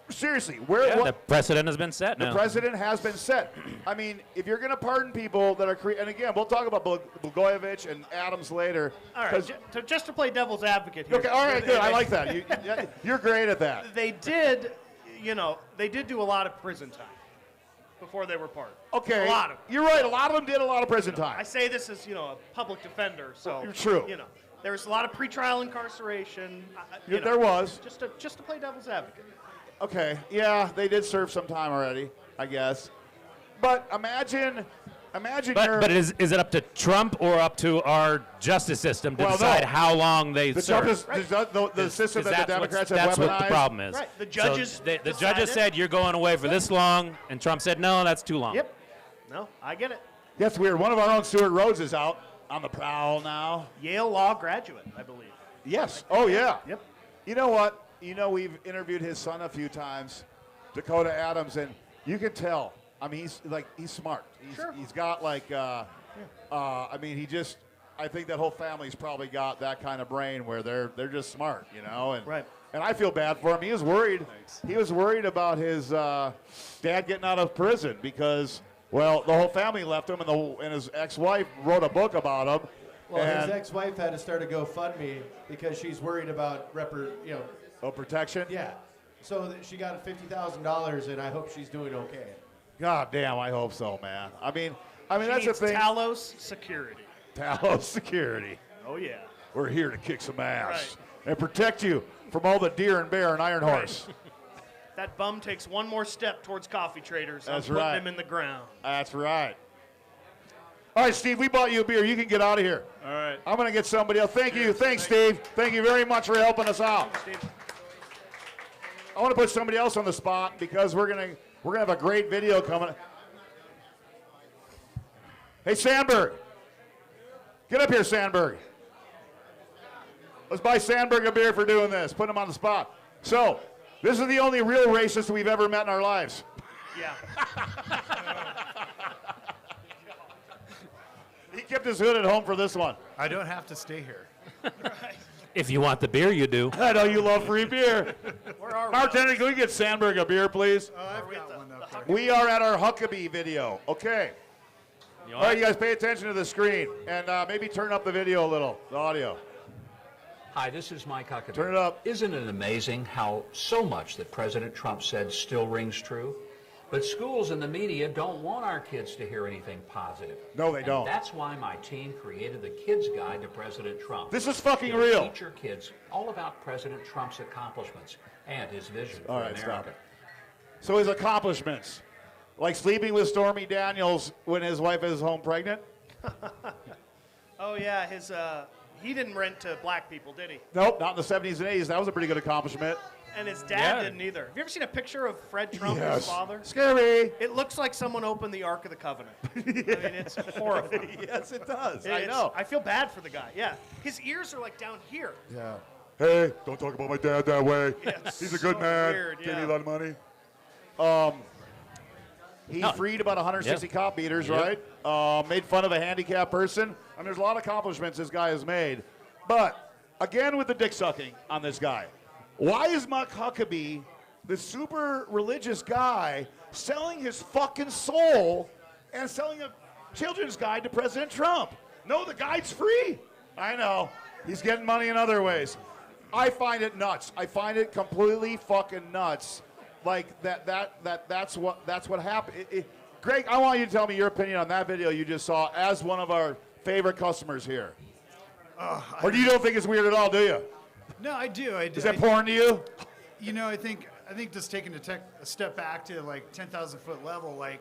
Seriously, The precedent has been set the now. precedent has been set. I mean, if you're going to pardon people that are and again, we'll talk about Blagojevich and Adams later. All right. 'cause- Just to play devil's advocate here. Okay, all right, good. I like that. You're great at that. They did do a lot of prison time before they were pardoned. Okay, A lot of them. you're right. A lot of them did a lot of prison time. I say this as, a public defender, so. You're true. There was a lot of pretrial incarceration. There was. Just to play devil's advocate. Okay, yeah, they did serve some time already, I guess. But imagine But is it up to Trump or up to our justice system to Well, no. decide how long they the serve? the system that the Democrats have that's weaponized. what the problem is. Right, the judges So the decided- judges said you're going away for this long, and Trump said no, that's too long. Yep. No, I get it. That's weird. One of our own, Stuart Rhodes, is out on the prowl now. Yale law graduate, I believe. Yes. Oh, yeah. Yep. You know what? We've interviewed his son a few times, Dakota Adams, and you can tell. I mean, he's smart. He's got I think that whole family's probably got that kind of brain where they're just smart, and Right. And I feel bad for him. He was worried. He was worried about his dad getting out of prison because, well, the whole family left him, and his ex-wife wrote a book about him. Well, his and, ex-wife had to start a GoFundMe because she's worried about protection. Yeah. So she got $50,000, and I hope she's doing okay. God damn, I hope so, man. I mean She that's the needs thing. Talos security. Talos Security. Oh, yeah. We're here to kick some ass Right. and protect you from all the deer and bear and iron horse. That bum takes one more step towards coffee traders. That's I'm putting right. him in the ground. That's right. All right, Steve, we bought you a beer. You can get out of here. All right. I'm going to get somebody else. Thank you. Thanks, Steve. Thank you very much for helping us out. Steve. I want to put somebody else on the spot because we're gonna have a great video coming. Hey, Sandberg. Get up here, Sandberg. Let's buy Sandberg a beer for doing this. Put him on the spot. So, this is the only real racist we've ever met in our lives. Yeah. kept his hood at home for this one. I don't have to stay here. If you want the beer, you do. I know you love free beer. Where are we? Bartender, can we get Sandberg a beer, please? I've got one up there. We are at our Huckabee video. Okay. You All right, you guys pay attention to the screen and maybe turn up the video a little, the audio. Hi, this is Mike Huckabee. Turn it up. Isn't it amazing how so much that President Trump said still rings true? But schools and the media don't want our kids to hear anything positive. No, they And don't. That's why my team created the Kids Guide to President Trump. This is fucking It'll real. teach your kids all about President Trump's accomplishments and his vision All for right, America. stop it. So his accomplishments, like sleeping with Stormy Daniels when his wife is home pregnant? Oh yeah, he didn't rent to black people, did he? Nope, not in the 70s and 80s. That was a pretty good accomplishment. And his dad Yeah. didn't either. Have you ever seen a picture of Fred Trump, his father? Scary. It looks like someone opened the Ark of the Covenant. I mean, it's horrifying. Yes, it does. I It's- know. I feel bad for the guy. Yeah, his ears are like down here. Yeah. Hey, don't talk about my dad that way. Yeah, it's He's a good so man. weird, Gave me yeah. a lot of money. He freed about 160 Yeah. cop beaters, Yep. right? Made fun of a handicapped person. I mean, there's a lot of accomplishments this guy has made. But, again with the dick sucking on this guy. Why is Mike Huckabee, this super religious guy, selling his fucking soul and selling a children's guide to President Trump? No, the guide's free. I know. He's getting money in other ways. I find it nuts. I find it completely fucking nuts. Like that's what happened. Greg, I want you to tell me your opinion on that video you just saw as one of our favorite customers here. Or you don't think it's weird at all, do you? No, I do. I do. Is that porn to you? You know, I think just taking a step back to like 10,000 foot level, like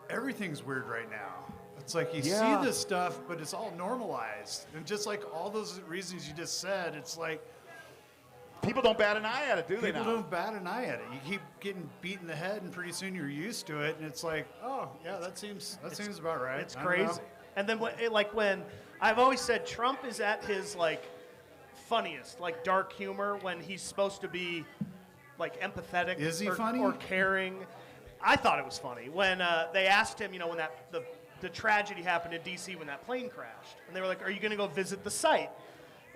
everything's weird right now. It's like you Yeah. see this stuff, but it's all normalized, and just like all those reasons you just said, it's like People don't bat an eye at it, do they people now? don't bat an eye at it. You keep getting beat in the head, and pretty soon you're used to it, and it's like, oh yeah, that seems about right. It's I don't know. crazy. And then when I've always said Trump is at his like funniest, like dark humor when he's supposed to be like empathetic Is he or, funny? or caring. I thought it was funny when they asked him, when the tragedy happened in D.C. when that plane crashed, and they were like, "Are you going to go visit the site?"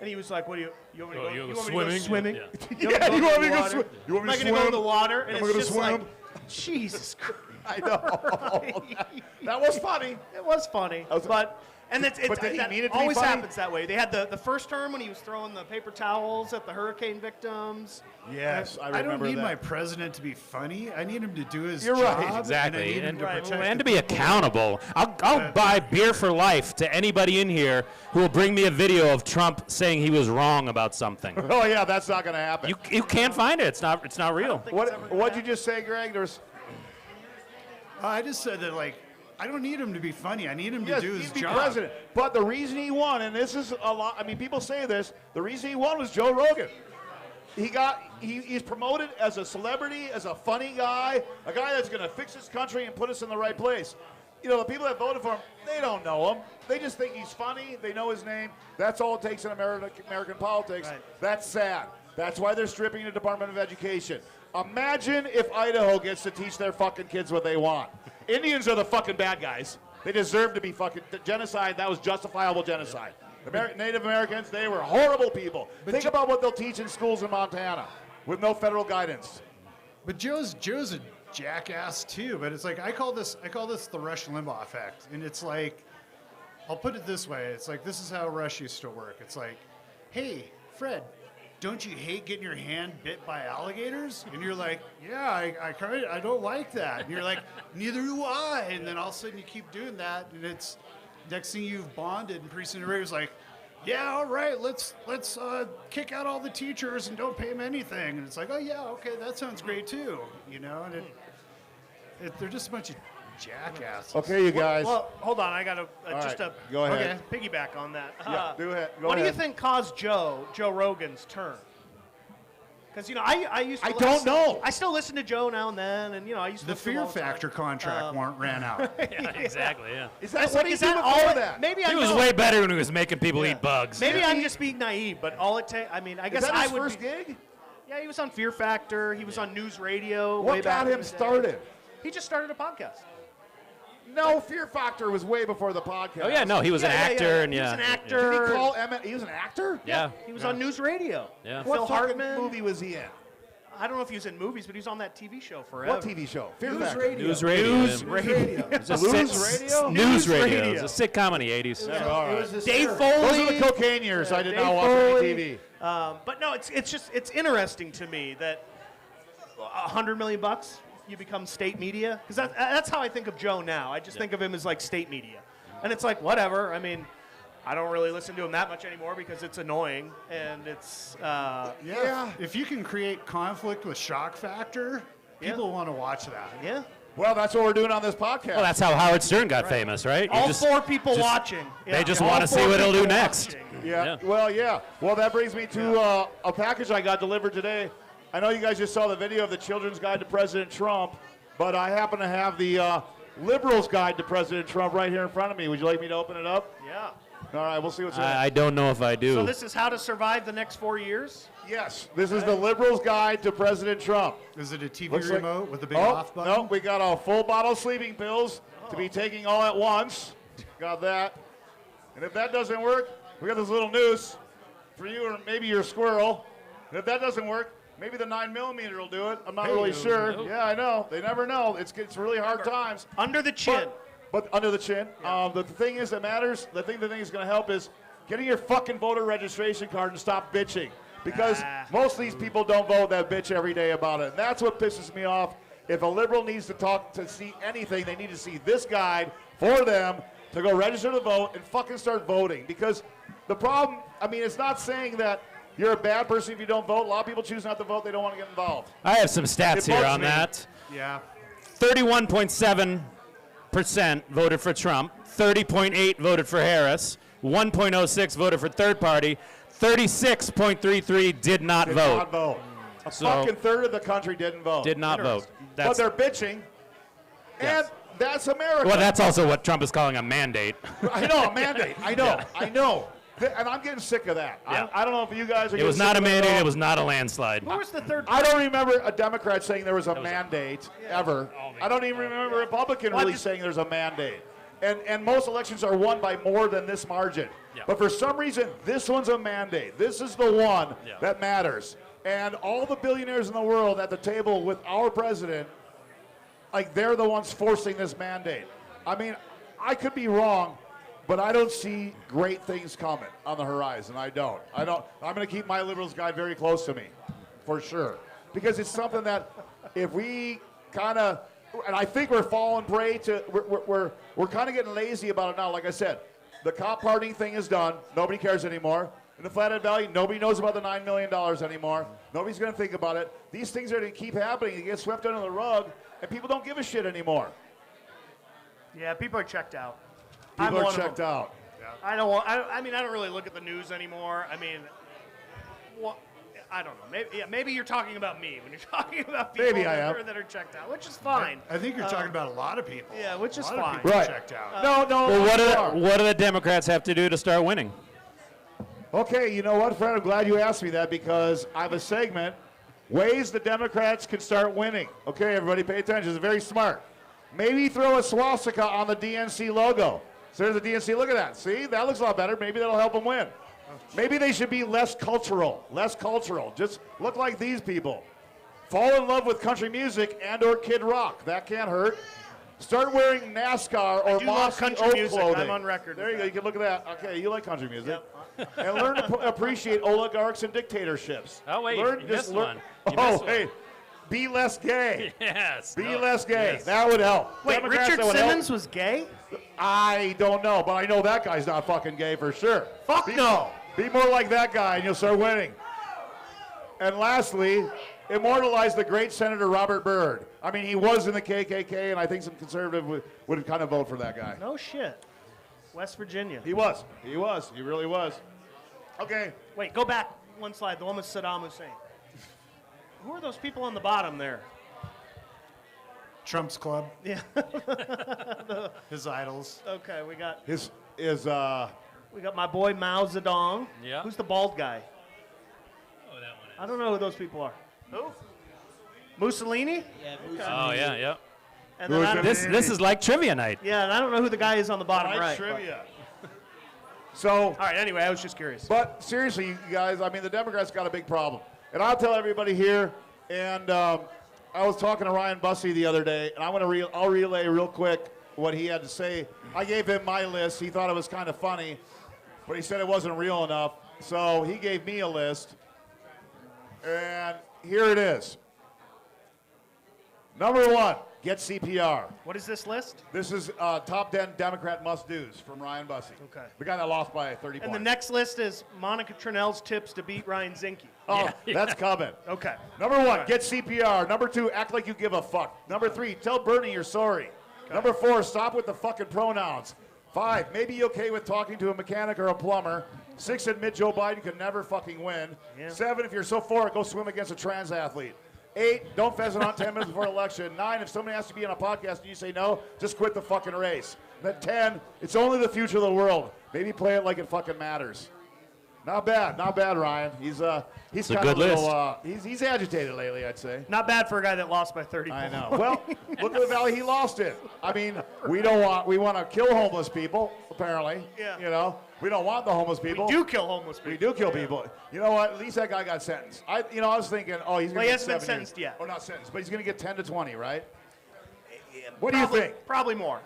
And he was like, "What do you want me to go? you You go want me to go swimming? Yeah. Yeah, you want me to go water? swim? You want me Am I to going to go to the swim? water?" And Am I it's gonna just swim? like, Jesus Christ. I know. That was funny. It was funny, but But did he that mean it to be always funny? happens that way. They had the first term when he was throwing the paper towels at the hurricane victims. Yes, I I don't remember need that. my president to be funny. I need him to do his You're job. right. and I Exactly, need him and, to Right. protect and the to be people. accountable. I'll buy beer for life to anybody in here who will bring me a video of Trump saying he was wrong about something. Oh yeah, that's not going to happen. You can't find it. It's not real. What'd you just say, Greg? There's I just said that, like, I don't need him to be funny. I need him to yes, do he'd his be job. president. But the reason he won, and this is a lot. I mean, people say this. The reason he won was Joe Rogan. He's promoted as a celebrity, as a funny guy, a guy that's going to fix this country and put us in the right place. The people that voted for him, they don't know him. They just think he's funny. They know his name. That's all it takes in American politics. Right. That's sad. That's why they're stripping the Department of Education. Imagine if Idaho gets to teach their fucking kids what they want. Indians are the fucking bad guys. They deserve to be fucking genocide. That was justifiable genocide. Native Americans, they were horrible people. Think about what they'll teach in schools in Montana with no federal guidance. But Joe's a jackass too. But it's like I call this the Rush Limbaugh effect, and it's like, I'll put it this way: it's like this is how Rush used to work. It's like, hey, Fred, don't you hate getting your hand bit by alligators? And you're like, yeah, I don't like that. And you're like, neither do I. And then all of a sudden you keep doing that, and it's next thing you've bonded, and pretty soon everybody's like, yeah, all right, let's kick out all the teachers and don't pay them anything. And it's like, oh yeah, okay, that sounds great too, And they're just a bunch of jackasses. Okay, you guys. Well, hold on. I got to right, go ahead. piggyback on that. Yeah, do it. Go what do ahead. you think caused Joe Rogan's turn? Because I used to. I don't know. I still listen to Joe now and then, and I used to. The listen to him Fear all the time. Factor contract warrant ran out. Yeah, exactly. Yeah. Is that It's what like, he is did that before all? that? Maybe He I was know. way better when he was making people eat bugs. Maybe I'm just being naive, but all it takes. I mean, I Is guess that I his would. first gig? Yeah, he was on Fear Factor. He was on News Radio. way What back got in him the day. started? He just started a podcast. No, Fear Factor was way before the podcast. Oh yeah, no, he was an actor, and He was yeah. an actor. Did he call Emmett? He was an actor? Yeah. He was on News Radio. Yeah. What Phil fucking Hartman. movie was he in? I don't know if he was in movies, but he was on that TV show forever. What TV show? Fear News Factor. radio. News radio. News yeah. Radio. It's a News radio? News News radio. radio. It was a sitcom in the 80s. All It right. was the Dave surf. Foley. Those are the cocaine years. I did Dave not watch any Foley. TV. But no, it's interesting to me that $100 million you become state media, because that's how I think of Joe now. I just think of him as like state media, and it's like whatever. I mean, I don't really listen to him that much anymore because it's annoying and it's Yeah. If you can create conflict with shock factor, people want to watch that. yeah. Well, that's what we're doing on this podcast. Well, that's how Howard Stern got famous, right? You All just- four people just- watching. They Yeah. just All want to see four what he'll do people next. watching. Yeah. Yeah. Well, yeah. Well, that brings me to a package I got delivered today. I know you guys just saw the video of the Children's Guide to President Trump, but I happen to have the Liberals Guide to President Trump right here in front of me. Would you like me to open it up? Yeah. All right, we'll see what's in it. I don't know if I do. So this is how to survive the next 4 years. Yes, this is the Liberals Guide to President Trump. Is it a TV Looks like- remote with the big Oh, off button? no, we got a full bottle of sleeping pills to be taking all at once. Got that. And if that doesn't work, we got this little noose for you or maybe your squirrel. And if that doesn't work, maybe the 9mm will do it. I'm not really sure. Yeah, I know. They never know. It's really hard times. Under the chin. But under the chin. The thing is that matters, the thing is going to help is getting your fucking voter registration card and stop bitching. Because most of these people don't vote, that bitch every day about it. And that's what pisses me off. If a liberal needs to see anything, they need to see this guide for them to go register to vote and fucking start voting. Because the problem, I mean, it's not saying that you're a bad person if you don't vote. A lot of people choose not to vote. They don't want to get involved. I have some stats It here bugs on me. that. Yeah. 31.7% voted for Trump. 30.8 voted for Harris. 1.06 voted for third party. 36.33 did not Did vote. not vote. A So- fucking third of the country didn't vote. Did not vote. But they're bitching. Yes. And that's America. Well, that's also what Trump is calling a mandate. I know, a mandate. I know. I know. And I'm getting sick of that. Yeah. I don't know if you guys are It was getting not a sick of mandate. at all. It was not a landslide. Who was the third? I don't remember a Democrat saying there was a mandate ever. I don't even remember a Republican really saying there's a mandate. And most elections are won by more than this margin. Yeah. But for some reason, this one's a mandate. This is the one Yeah. that matters. And all the billionaires in the world at the table with our president, like they're the ones forcing this mandate. I mean, I could be wrong, but I don't see great things coming on the horizon. I don't. I'm going to keep my Liberals Guide very close to me, for sure. Because it's something that if we kind of, and I think we're falling prey to, we're kind of getting lazy about it now. Like I said, the cop pardoning thing is done. Nobody cares anymore. In the Flathead Valley, nobody knows about the $9 million anymore. Nobody's going to think about it. These things are going to keep happening. They get swept under the rug, and people don't give a shit anymore. Yeah, people are checked out. People I'm are one of checked them. out. I don't want. I mean, I don't really look at the news anymore. I mean, well, I don't know. Maybe you're talking about me when you're talking about people Maybe I am. that are checked out, which is fine. I think you're talking about a lot of people. Yeah, which is a lot of fine. people Right. checked out. No. Well, what do the Democrats have to do to start winning? Okay, you know what, Fred? I'm glad you asked me that because I have a segment, ways the Democrats can start winning. Okay, everybody pay attention. It's very smart. Maybe throw a swastika on the DNC logo. So there's a DNC. Look at that. See? That looks a lot better. Maybe that'll help them win. Maybe they should be less cultural. Less cultural. Just look like these people. Fall in love with country music and or Kid Rock. That can't hurt. Start wearing NASCAR or do love Mossy country Oak music. clothing. I'm on record There with you go. that. You can look at that. Okay, you like country music. And learn to appreciate oligarchs and dictatorships. Oh, wait, learn, you just missed learn. one. You Oh, missed one. hey, be less gay. Yes. Be less gay. Yes. That would help. Wait, Democrats, Richard that would help. Simmons was gay? I don't know, but I know that guy's not fucking gay for sure. Fuck no. Be more like that guy and you'll start winning. And lastly, immortalize the great Senator Robert Byrd. I mean, he was in the KKK, and I think some conservative would kind of vote for that guy. No shit. West Virginia. He was. He was. He really was. Okay. Wait, go back one slide. The one with Saddam Hussein. Who are those people on the bottom there? Trump's club, Yeah. his idols. Okay, we got my boy Mao Zedong. Yeah. Who's the bald guy? Oh, that one. I don't know who those people are. Who? Mussolini? Yeah, Oh, yeah. And then I don't, This is like trivia night. yeah, and I don't know who the guy is on the bottom right. but- trivia. So, All right, anyway, I was just curious. but seriously, you guys, I mean, the Democrats got a big problem. And I'll tell everybody here, and I was talking to Ryan Bussey the other day, and I'll relay real quick what he had to say. I gave him my list. He thought it was kind of funny, but he said it wasn't real enough. So he gave me a list, and here it is. Number 1, get CPR. What is this list? This is top 10 Democrat must-dos from Ryan Bussey. Okay. The guy that lost by 30 And points. the next list is Monica Trinnell's tips to beat Ryan Zinke. Oh, that's coming. Okay. Number 1, get CPR. Number 2, act like you give a fuck. Number 3, tell Bernie you're sorry. Number 4, stop with the fucking pronouns. 5, maybe you're okay with talking to a mechanic or a plumber. 6, admit Joe Biden could never fucking win. Yeah. 7, if you're so for it, go swim against a trans athlete. 8, don't pheasant hunt 10 minutes before election. 9, if somebody has to be on a podcast and you say no, just quit the fucking race. Then 10, it's only the future of the world. Maybe play it like it fucking matters. Not bad, Ryan. He's a kind good of a little, he's agitated lately, I'd say. Not bad for a guy that lost by 30 I points. know. Well, look at the valley he lost in. I mean, we want to kill homeless people, apparently. Yeah. You know, we don't want the homeless people. We do kill homeless people. We do kill people. You know what? At least that guy got sentenced. I was thinking, oh, he's going to Well, he get hasn't been 7 sentenced years. yet. Or not sentenced, but he's going to get 10 to 20, right? What do you think? Probably more.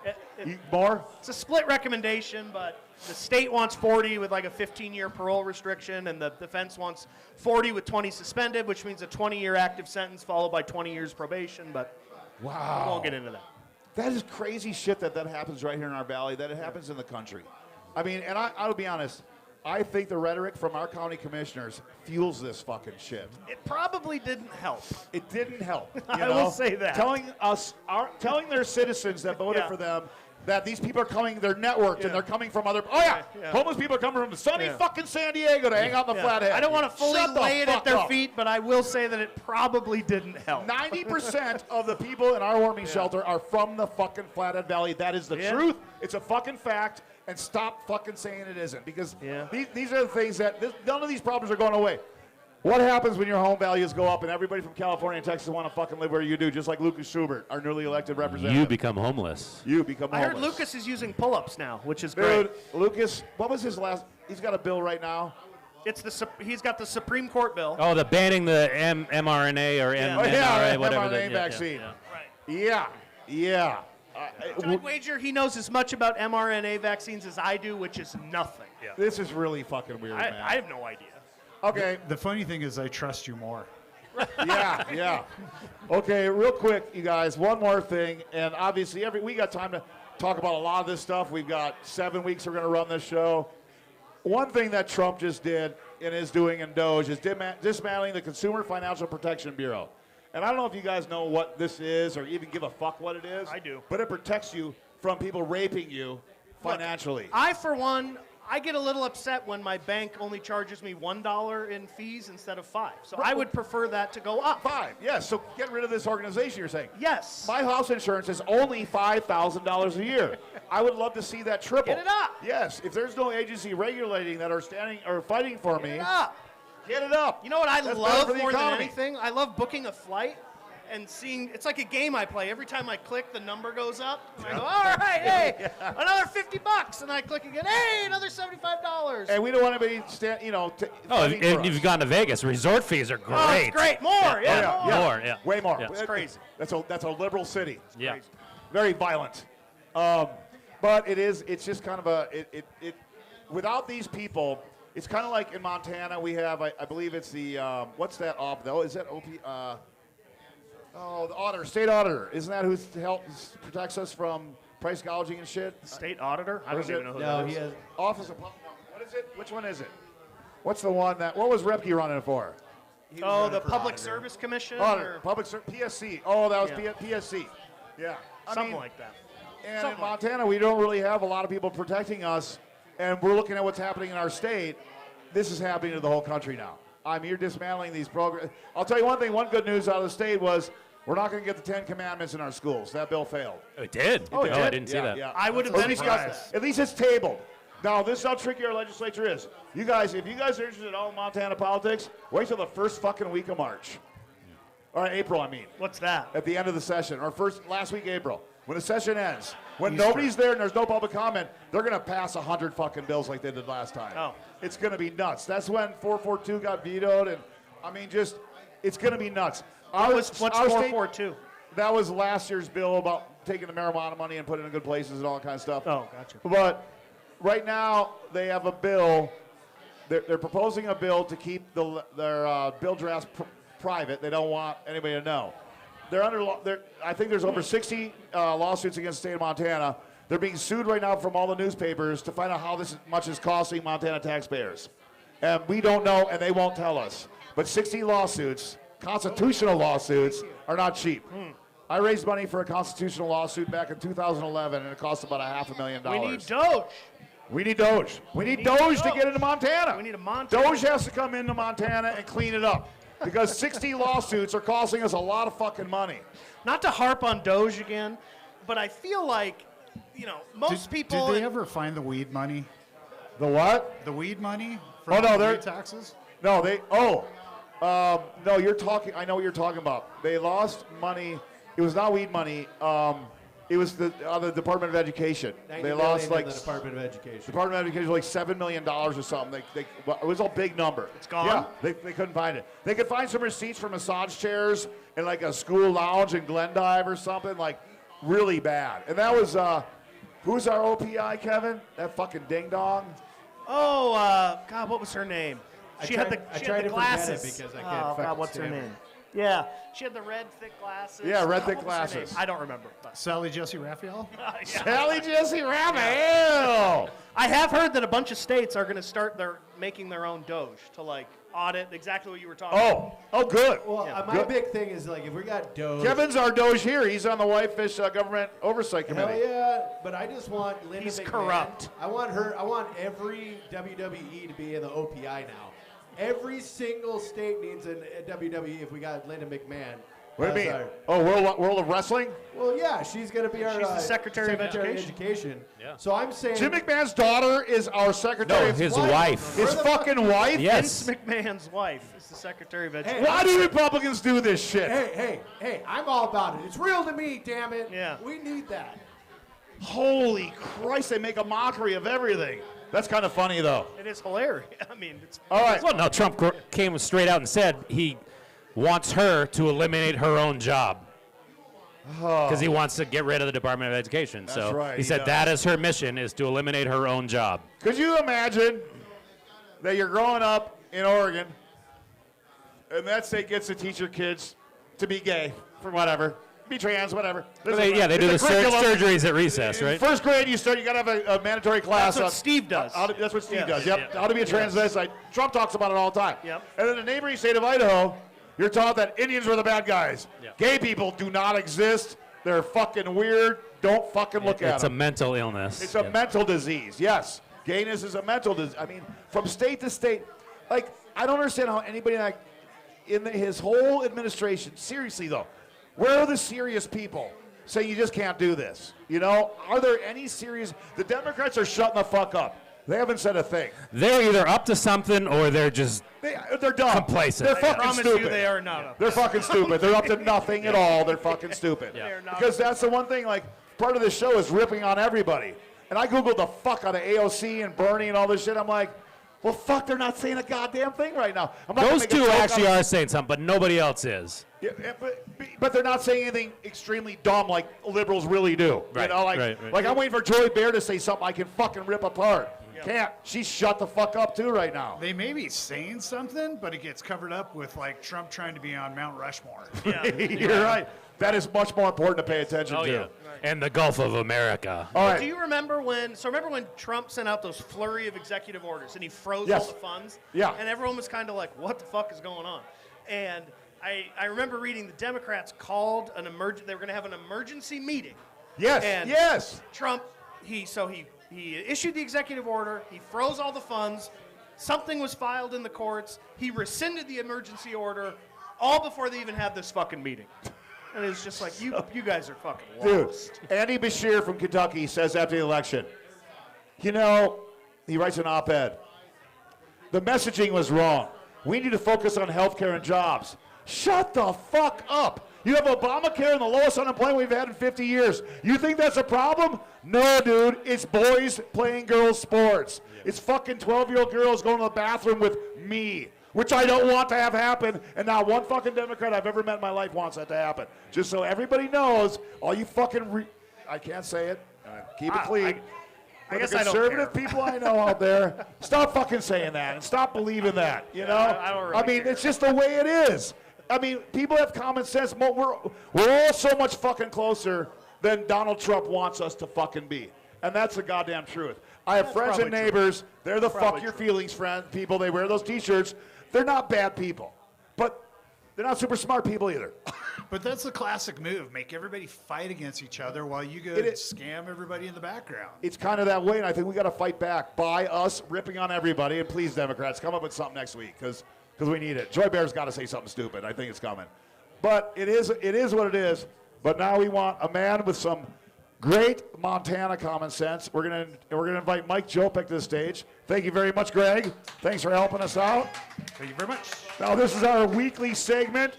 More? It's a split recommendation, but the state wants 40 with like a 15-year parole restriction, and the defense wants 40 with 20 suspended, which means a 20-year active sentence followed by 20 years probation, but Wow. we won't get into that. That is crazy shit that happens right here in our valley, that it happens in the country. I mean, and I'll be honest, I think the rhetoric from our county commissioners fuels this fucking shit. It probably didn't help. It didn't help. You I know? will say that. Telling their citizens that voted Yeah. for them that these people are coming, they're networked, Yeah. and they're coming from other. Oh yeah, Yeah. homeless people are coming from sunny Yeah. fucking San Diego to hang out in the Yeah. flathead. I don't want to fully Shut the lay it fuck at their up. feet, but I will say that it probably didn't help. 90% of the people in our warming shelter are from the fucking Flathead Valley. That is the Yeah. truth. It's a fucking fact. And stop fucking saying it isn't, because Yeah. these are the things that none of these problems are going away. What happens when your home values go up and everybody from California and Texas want to fucking live where you do, just like Lucas Schubert, our newly elected representative? You become homeless. You become I homeless. heard Lucas is using pull-ups now, which is Dude, great. Lucas, what was his last? He's got a bill right now. He's got the Supreme Court bill. Oh, the banning the mRNA or Yeah. mRNA, whatever. mRNA the, vaccine. Right. Yeah. I'd wager he knows as much about mRNA vaccines as I do, which is nothing. This is really fucking weird, man. I have no idea. Okay. The funny thing is, I trust you more. Yeah. Okay, real quick, you guys, one more thing, and obviously we got time to talk about a lot of this stuff. We've got 7 weeks we're going to run this show. One thing that Trump just did and is doing in DOGE is dismantling the Consumer Financial Protection Bureau. And I don't know if you guys know what this is or even give a fuck what it is. I do. But it protects you from people raping you financially. I, for one, I get a little upset when my bank only charges me $1 in fees instead of $5. So I would prefer that to go up. 5, yes. So get rid of this organization, you're saying. Yes. My house insurance is only $5,000 a year. I would love to see that triple. Get it up. Yes. If there's no agency regulating that are fighting for me, Get it up. get it up. You know what I That's love better for the more than economy. anything? I love booking a flight and seeing, it's like a game I play. Every time I click, the number goes up. And I go, all right, hey, another $50. And I click again, hey, another $75. And we don't want anybody Oh, fighting for if us. you've gone to Vegas, resort fees are great. Oh, it's great. More, yeah. yeah. More, yeah. Way more. Yeah. It's crazy. That's a liberal city. Yeah. Very violent. But it's just kind of without these people, it's kind of like in Montana we have, I believe it's the, what's that op though? Is that OP? The auditor, state auditor. Isn't that who protects us from price gouging and shit? State auditor? I What is don't even it? know who No, that he is. has. Office of, what is it? Which one is it? What's the one what was Repke running for? He was Oh, running the for Public auditor. Service Commission? Auditor, or PSC. Oh, that was Yeah. PSC. Yeah. I something mean, like that. And Something in like Montana, we don't really have a lot of people protecting us, and we're looking at what's happening in our state. This is happening to the whole country now. You're dismantling these programs. I'll tell you one thing, one good news out of the state was we're not going to get the 10 Commandments in our schools. That bill failed. Oh, it did? Oh, it I did? didn't see Yeah, that. yeah. I would have Or been at least surprised. at least it's tabled. Now, this is how tricky our legislature is. If you guys are interested in all Montana politics, wait till the first fucking week of March. Or April, I mean. What's that? At the end of the session, or last week, April. When the session ends, when nobody's there and there's no public comment, they're going to pass 100 fucking bills like they did last time. Oh. It's going to be nuts. That's when 442 got vetoed, and I mean, it's going to be nuts. What's 442? That was last year's bill about taking the marijuana money and putting it in good places and all that kind of stuff. Oh, gotcha. But right now, they have a bill. They're proposing a bill to keep their bill drafts private. They don't want anybody to know. They're under. I think there's over 60 lawsuits against the state of Montana. They're being sued right now from all the newspapers to find out how much is costing Montana taxpayers, and we don't know, and they won't tell us. But 60 lawsuits, constitutional lawsuits, are not cheap. I raised money for a constitutional lawsuit back in 2011, and it cost about $500,000. We need Doge. We need Doge. We need Doge to get into Montana. We need a Montana. Doge has to come into Montana and clean it up. Because 60 lawsuits are costing us a lot of fucking money. Not to harp on Doge again, but I feel like, most people. Did they ever find the weed money? The what? The weed money? Oh, no, the they're weed taxes? No, no, you're talking. I know what you're talking about. They lost money. It was not weed money. It was the Department of Education. They lost like the Department of Education. Department of Education, like $7 million or something. It was a big number. It's gone? Yeah, they couldn't find it. They could find some receipts for massage chairs in like a school lounge in Glendive or something, like really bad. And that was, who's our OPI, Kevin? That fucking ding dong. Oh, God, what was her name? She had the glasses. forget it because I can't Oh, fucking God, what's her stand name? Yeah, she had the red thick glasses. Yeah, red thick What was her glasses. name? I don't remember. But. Sally Jesse Raphael? Sally Jesse Raphael. I have heard that a bunch of states are going to start making their own Doge to like audit exactly what you were talking about. Oh, good. Well, my big thing is like if we got Doge. Kevin's our Doge here. He's on the Whitefish Government Oversight Hell Committee. yeah, but I just want Linda He's McMahon. corrupt. I want every WWE to be in the OPI now. Every single state needs a WWE if we got Linda McMahon. What do you mean? Oh, World of Wrestling? Well, yeah, she's going to be our She's the Secretary of Education. Yeah. So I'm saying. Jim McMahon's daughter is our Secretary of his wife. His fucking wife? Yes. Vince McMahon's wife is the Secretary of Education. Why do Republicans do this shit? Hey, I'm all about it. It's real to me, damn it. Yeah. We need that. Holy Christ, they make a mockery of everything. That's kind of funny, though. It is hilarious. I mean, it's. All right. Well, no, Trump came straight out and said he wants her to eliminate her own job. Because he wants to get rid of the Department of Education. That's right, he he said does. that is her mission, is to eliminate her own job. Could you imagine that you're growing up in Oregon, and that state gets to teach your kids to be gay, for whatever, be trans, whatever. They do the surgeries at recess, In right? first grade, you got to have a mandatory class. That's what Steve does. That's what Steve Yes. does. Yep. How to be a transvestite. Trump talks about it all the time. Yep. And in the neighboring state of Idaho, you're taught that Indians were the bad guys. Yep. Gay people do not exist. They're fucking weird. Don't fucking look at It's a them. mental illness. It's a mental disease. Yes. Gayness is a mental disease. I mean, from state to state, like, I don't understand how anybody his whole administration, seriously though, where are the serious people saying you just can't do this? You know, are there any serious? The Democrats are shutting the fuck up. They haven't said a thing. They're either up to something or they're just They're dumb. complacent. They're I fucking promise stupid. you they are not up. They're fucking stupid. They're up to nothing at all. They're fucking stupid. They are not. Because that's the one thing, like, part of this show is ripping on everybody. And I Googled the fuck out of AOC and Bernie and all this shit. I'm like, well, fuck, they're not saying a goddamn thing right now. I'm not gonna Those make a two joke actually out of- are saying something, but nobody else is. Yeah, but they're not saying anything extremely dumb like liberals really do. Right, You know, like, right. like I'm waiting for Joy Bear to say something I can fucking rip apart. Can't. She's shut the fuck up too right now. They may be saying something, but it gets covered up with like Trump trying to be on Mount Rushmore. You're right. That is much more important to pay attention to. And the Gulf of America. All right. Do you remember when Trump sent out those flurry of executive orders and he froze Yes. all the funds? Yeah. And everyone was kind of like, what the fuck is going on? And I remember reading the Democrats called they were going to have an emergency meeting. Yes. And Yes. Trump, he issued the executive order, he froze all the funds, something was filed in the courts, he rescinded the emergency order, all before they even had this fucking meeting. And it's just like, you guys are fucking Dude, lost. Andy Bashir from Kentucky says after the election, you know, he writes an op-ed. The messaging was wrong. We need to focus on health care and jobs. Shut the fuck up. You have Obamacare and the lowest unemployment we've had in 50 years. You think that's a problem? No, dude. It's boys playing girls' sports. It's fucking 12-year-old girls going to the bathroom with me, which I don't want to have happen, and not one fucking Democrat I've ever met in my life wants that to happen. Just so everybody knows, all you fucking I can't say it. Keep it clean. I guess the I don't conservative care. people I know out there, stop fucking saying that and stop believing that, you know? I don't really mean, care. it's just the way it is. I mean, people have common sense. We're all so much fucking closer than Donald Trump wants us to fucking be. And that's the goddamn truth. I have friends and probably true. neighbors. They're the Probably fuck your true. feelings people. They wear those T-shirts. They're not bad people. But they're not super smart people either. But that's the classic move. Make everybody fight against each other while you go It and is. scam everybody in the background. It's kind of that way, and I think we got to fight back by us ripping on everybody. And please, Democrats, come up with something next week because we need it. Joy Bear's got to say something stupid. I think it's coming. But it is what it is. But now we want a man with some great Montana common sense. We're gonna invite Mike Jopek to the stage. Thank you very much, Greg. Thanks for helping us out. Thank you very much. Now this is our weekly segment,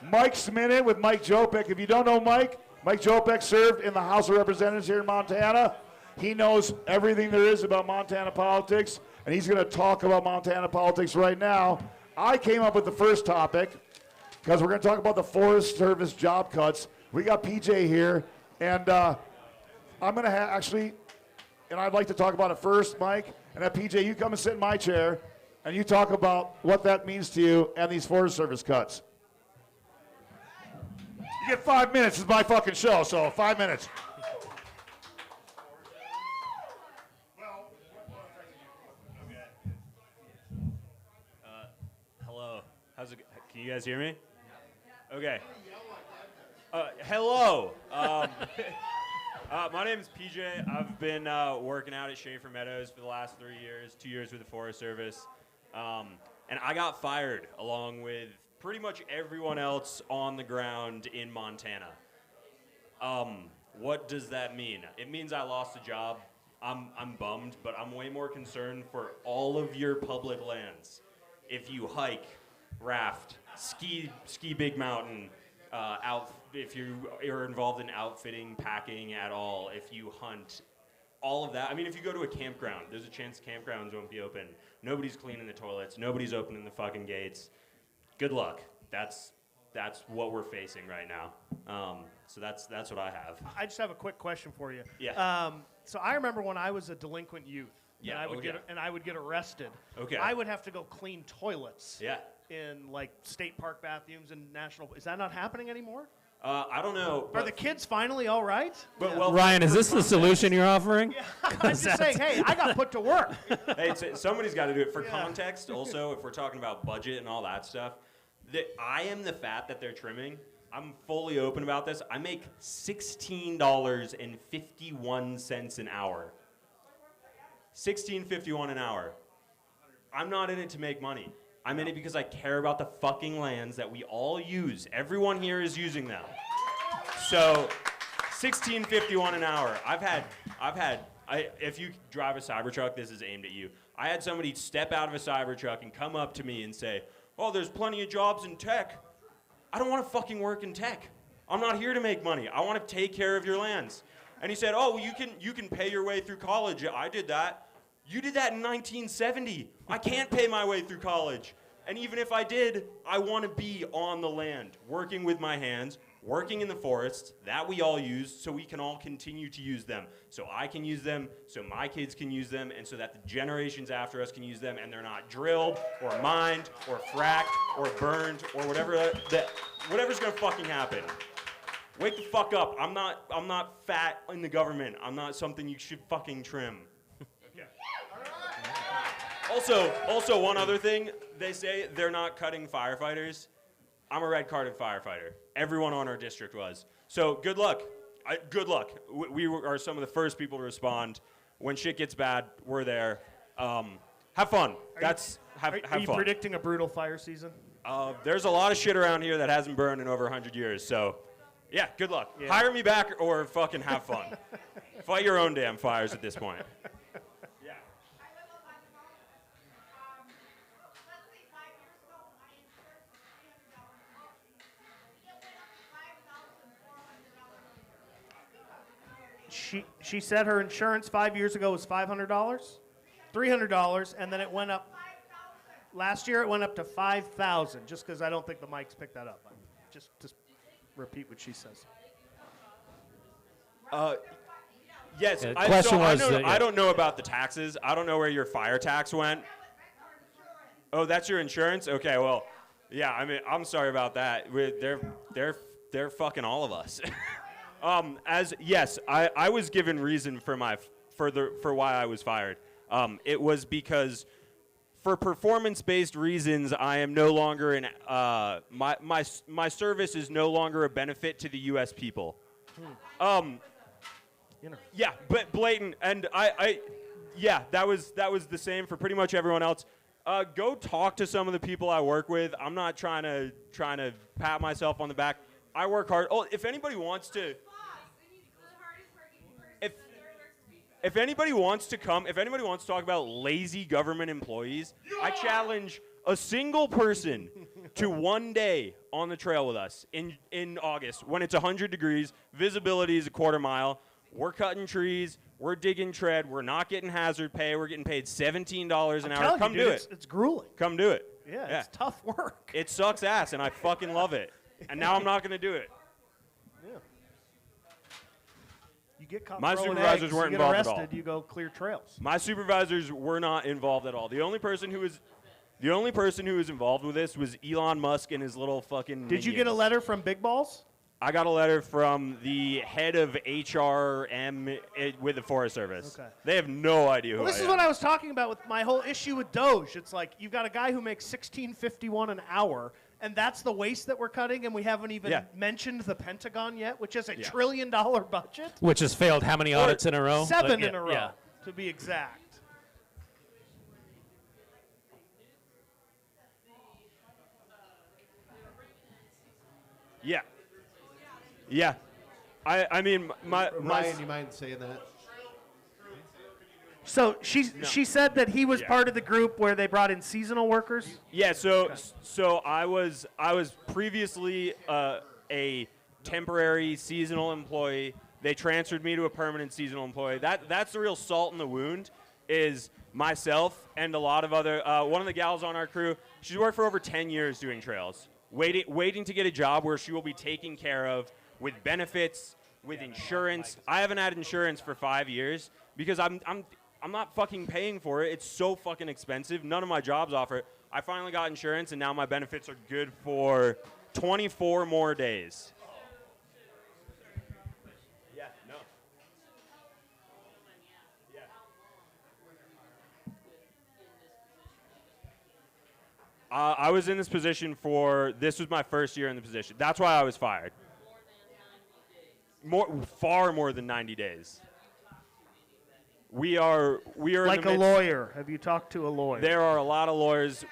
Mike's Minute with Mike Jopek. If you don't know Mike Jopek served in the House of Representatives here in Montana. He knows everything there is about Montana politics, and he's going to talk about Montana politics right now. I came up with the first topic because we're going to talk about the Forest Service job cuts. We got PJ here, and I'm going to actually, and I'd like to talk about it first, Mike, and then PJ, you come and sit in my chair, and you talk about what that means to you and these Forest Service cuts. You get 5 minutes. It's my fucking show, so 5 minutes. Hello. Can you guys hear me? Okay. Hello. My name is PJ. I've been working out at Schaefer Meadows for the last 3 years, 2 years with the Forest Service. And I got fired along with pretty much everyone else on the ground in Montana. What does that mean? It means I lost a job. I'm bummed, but I'm way more concerned for all of your public lands. If you hike, raft, ski big mountain, if you are involved in outfitting, packing at all, if you hunt, all of that. I mean, if you go to a campground, there's a chance campgrounds won't be open. Nobody's cleaning the toilets. Nobody's opening the fucking gates. Good luck. That's what we're facing right now. So that's what I have. I just have a quick question for you. Yeah. So I remember when I was a delinquent youth. Yeah, And I would get arrested. Okay. I would have to go clean toilets. Yeah. In like state park bathrooms and national. Is that not happening anymore? I don't know. Are the kids finally all right? But well, Ryan, is this the solution you're offering? I'm just saying, hey, I got put to work. Hey, somebody's got to do it. For context, also, if we're talking about budget and all that stuff, I am the fat that they're trimming. I'm fully open about this. I make $16.51 an hour. $16.51 an hour. I'm not in it to make money. I'm in it because I care about the fucking lands that we all use. Everyone here is using them. So, $16.51 an hour. If you drive a Cybertruck, this is aimed at you. I had somebody step out of a Cybertruck and come up to me and say, "Oh, there's plenty of jobs in tech." I don't want to fucking work in tech. I'm not here to make money. I want to take care of your lands. And he said, "Oh, well, you can pay your way through college." I did that. You did that in 1970. I can't pay my way through college. And even if I did, I want to be on the land, working with my hands, working in the forests that we all use so we can all continue to use them. So I can use them, so my kids can use them, and so that the generations after us can use them, and they're not drilled or mined or fracked or burned or whatever's gonna fucking happen. Wake the fuck up. I'm not fat in the government. I'm not something you should fucking trim. Also, one other thing, they say they're not cutting firefighters. I'm a red-carded firefighter. Everyone on our district was. So good luck. Good luck. We are some of the first people to respond. When shit gets bad, we're there. Have fun. Have Are you fun. predicting a brutal fire season? There's a lot of shit around here that hasn't burned in over 100 years. So, yeah, good luck. Yeah. Hire me back or fucking have fun. Fight your own damn fires at this point. She said her insurance 5 years ago was $500, $300, and then it went up. Last year it went up to $5,000. Just because I don't think the mics picked that up. Just repeat what she says. Yes. Yeah, the question was, I don't know about the taxes. I don't know where your fire tax went. Oh, that's your insurance? Okay, well, yeah. I mean, I'm sorry about that. They're fucking all of us. I was given reason for why I was fired. It was because for performance-based reasons, I am no longer my service is no longer a benefit to the U.S. people. Yeah, but blatant, and that was the same for pretty much everyone else. Go talk to some of the people I work with. I'm not trying to pat myself on the back. I work hard. Oh, if anybody wants to, if anybody wants to talk about lazy government employees, I challenge a single person to one day on the trail with us in August when it's 100 degrees, visibility is a quarter mile. We're cutting trees. We're digging tread. We're not getting hazard pay. We're getting paid $17 an hour. Come do it. It's grueling. Come do it. Yeah, it's tough work. It sucks ass, and I fucking love it. And now I'm not going to do it. Yeah. You get caught My throwing supervisors eggs, weren't you get involved at arrested, all. you go clear trails. My supervisors were not involved at all. The only person who was involved with this was Elon Musk and his little fucking. Did you get a letter from Big Balls? I got a letter from the head of HRM with the Forest Service. Okay. They have no idea who Well, this I is am. what I was talking about with my whole issue with Doge. It's like you've got a guy who makes $16.51 an hour, and that's the waste that we're cutting, and we haven't even mentioned the Pentagon yet, which is a $1 trillion budget. Which has failed how many audits in a row? 7 in a row, to be exact. Yeah. Yeah. I mean, my Ryan, you mind saying that? So she said that he was part of the group where they brought in seasonal workers. Yeah, so I was previously a temporary seasonal employee. They transferred me to a permanent seasonal employee. That's the real salt in the wound. Is myself and a lot of other one of the gals on our crew. She's worked for over 10 years doing trails, waiting to get a job where she will be taken care of with benefits, with insurance. I haven't had insurance for 5 years because I'm not fucking paying for it. It's so fucking expensive. None of my jobs offer it. I finally got insurance, and now my benefits are good for 24 more days. Yeah, no. Yeah. I was in this position this was my first year in the position. That's why I was fired. Far more than 90 days. We are Like a lawyer. Have you talked to a lawyer? There are a lot of lawyers.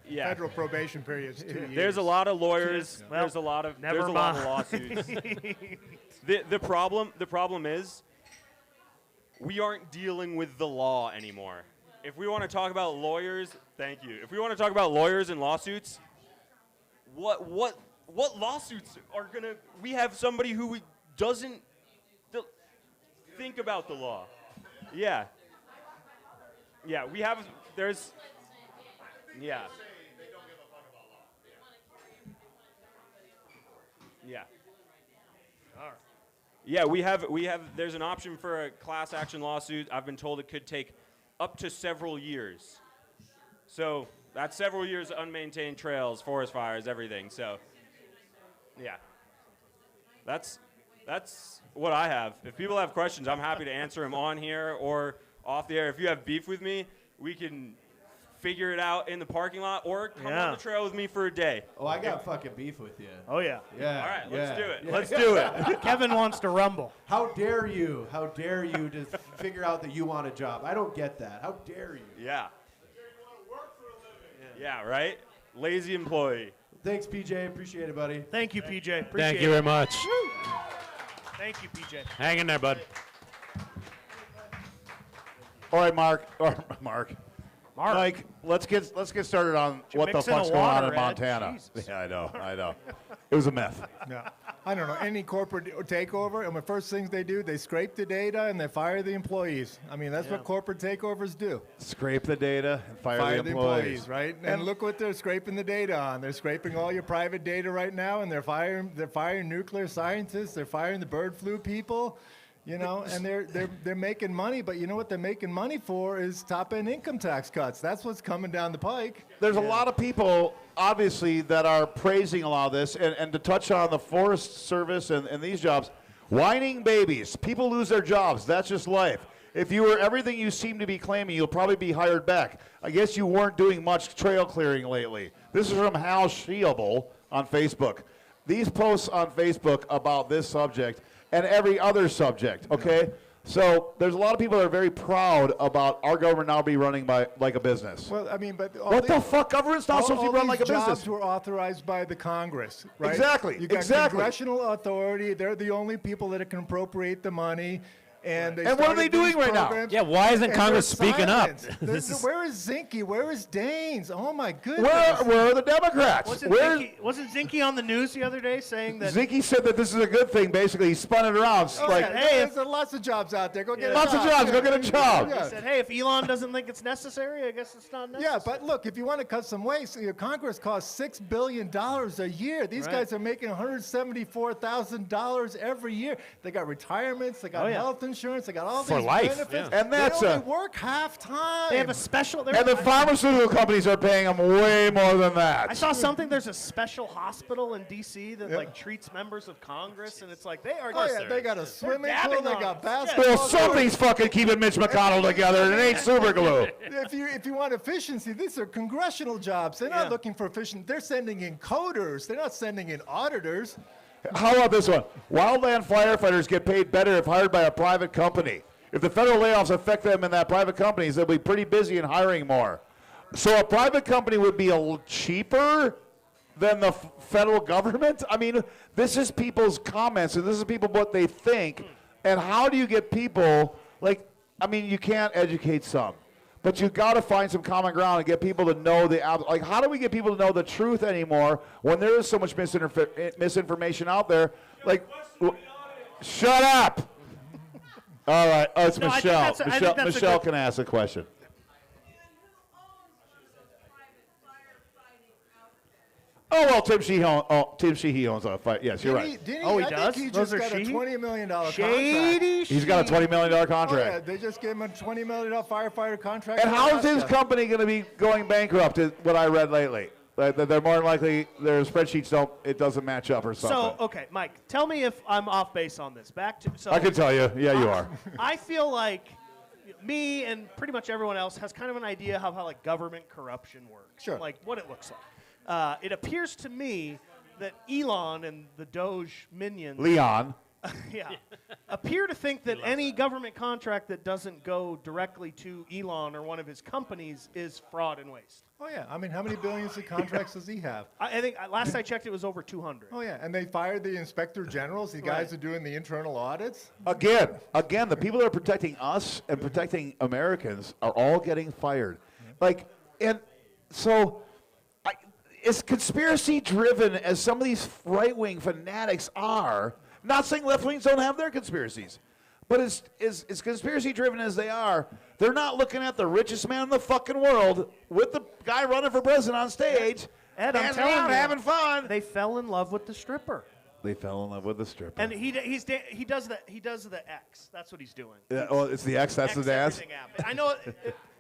Yeah. Federal probation period is 2 years. There's a lot of lawyers. Well, there's a lot of never lawsuits. The problem is we aren't dealing with the law anymore. If we want to talk about lawyers, thank you. If we want to talk about lawyers and lawsuits, what lawsuits are gonna? We have somebody who doesn't think about the law. Yeah. Yeah, we have. There's. Yeah. Yeah. All right. Yeah, we have. There's an option for a class action lawsuit. I've been told it could take up to several years. So that's several years of unmaintained trails, forest fires, everything. So. Yeah. That's what I have. If people have questions, I'm happy to answer them on here or off the air. If you have beef with me, we can figure it out in the parking lot or come on the trail with me for a day. Oh, I got fucking beef with you. Oh, yeah. Yeah. All right, let's do it. Yeah. Let's do it. Kevin wants to rumble. How dare you? How dare you to figure out that you want a job? I don't get that. How dare you? Yeah. Yeah, right? Lazy employee. Thanks, PJ. Appreciate it, buddy. Thank you, PJ. Appreciate Thank you very much. Thank you, PJ. Hang in there, bud. All right, Mike, let's get started on what the mix in fuck's a going on water, in Ed? Montana. Jesus. Yeah, I know. It was a myth. Yeah. I don't know, any corporate takeover, and the first things they do, they scrape the data and they fire the employees. I mean, that's what corporate takeovers do. Scrape the data and fire the employees. Right? And look what they're scraping the data on. They're scraping all your private data right now, and they're firing nuclear scientists. They're firing the bird flu people. You know, and they're making money, but you know what they're making money for is top-end income tax cuts. That's what's coming down the pike. There's a lot of people, obviously, that are praising a lot of this, and to touch on the Forest Service and these jobs, whining babies. People lose their jobs. That's just life. If you were everything you seem to be claiming, you'll probably be hired back. I guess you weren't doing much trail clearing lately. This is from Hal Sheeable on Facebook. These posts on Facebook about this subject and every other subject, okay? So there's a lot of people that are very proud about our government now be running by like a business. Well, I mean, but What the fuck? Government's not supposed to run like a jobs business. were authorized by the Congress, right? Exactly, You got exactly. congressional authority. They're the only people that can appropriate the money. And, they And what are started they doing these right now? programs, Yeah, why isn't and Congress they're speaking up? silent. Where is Zinke? Where is Daines? Oh, my goodness. Where are the Democrats? Wasn't Zinke on the news the other day saying that? Zinke said that this is a good thing, basically. He spun it around. Oh, like, yeah, hey, there's lots of jobs out there. Go get a Lots job. of jobs. Go get a job. Yeah. He said, hey, if Elon doesn't think it's necessary, I guess it's not necessary. Yeah, but look, if you want to cut some waste, Congress costs $6 billion a year. These guys are making $174,000 every year. They got retirements, they got health insurance, they got all For these life, benefits. And that's they only work half time. They have a special. And the pharmaceutical companies are paying them way more than that. I saw something. There's a special hospital in D.C. that like treats members of Congress, and it's like they are. Oh just, yeah, they got a swimming dabbing pool, they on got us. basketball. Well, something's fucking keeping Mitch McConnell together, and it ain't super glue. If you want efficiency, these are congressional jobs. They're not looking for efficiency. They're sending in coders. They're not sending in auditors. How about this one? Wildland firefighters get paid better if hired by a private company. If the federal layoffs affect them in that private companies, they'll be pretty busy in hiring more. So a private company would be a little cheaper than the federal government? I mean, this is people's comments, and this is people what they think. And how do you get people, like, I mean, you can't educate some. But you got to find some common ground and get people to know like, how do we get people to know the truth anymore when there is so much misinformation out there? Like, shut up. All right. Oh, it's No, I think Michelle. that's a- I think that's a Michelle good- can ask a question. Oh, well, Tim Sheehy owns a fight. Yes, you're right. Oh, he I does? think he Those just are got a Sheehy? $20 million contract. Shady. He's got a $20 million Oh, yeah, contract. they just gave him a $20 million firefighter contract. And in how is his Alaska. company going to be going bankrupt, is what I read lately? Like, that they're more than likely, their spreadsheets it doesn't match up or something. So, okay, Mike, tell me if I'm off base on this. I can tell you. Yeah, you are. I feel like me and pretty much everyone else has kind of an idea how like government corruption works. Sure. Like what it looks like. It appears to me that Elon and the Doge minions Leon. appear to think that any government contract that doesn't go directly to Elon or one of his companies is fraud and waste. Oh, yeah. I mean, how many billions of contracts does he have? I think last I checked it was over 200. Oh, yeah. And they fired the inspector generals, the guys who are doing the internal audits. Again, the people that are protecting us and protecting Americans are all getting fired. Like, and so, as conspiracy driven as some of these right wing fanatics are, not saying left wings don't have their conspiracies, but as conspiracy driven as they are, they're not looking at the richest man in the fucking world with the guy running for president on stage. Ed, I'm dancing telling around you, having fun. They fell in love with the stripper. They fell in love with the stripper. And he does the X. That's what he's doing. Yeah, well, it's the X. That's X the dance. everything app. I know.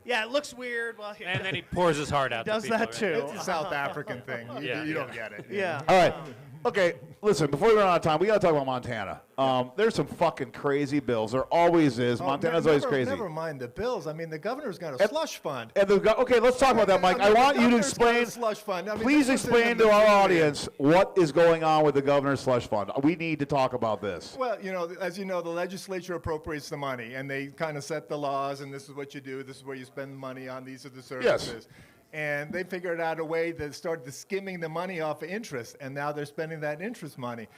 Yeah, it looks weird. Well, And then he pours his heart out. He does to people, that right? too. It's a South African thing. You don't get it. Yeah. All right. Okay, listen, before we run out of time, we got to talk about Montana. There's some fucking crazy bills. There always is. Montana's always crazy. Never mind the bills. I mean, the governor's got a slush fund. And okay, let's talk about that, Mike. I want you to explain. Slush fund. I mean, Please this was in explain the to our media. audience what is going on with the governor's slush fund. We need to talk about this. Well, as you know, the legislature appropriates the money, and they kind of set the laws, and this is what you do, this is where you spend the money on, these are the services. And they figured out a way to start skimming the money off of interest, and now they're spending that interest money.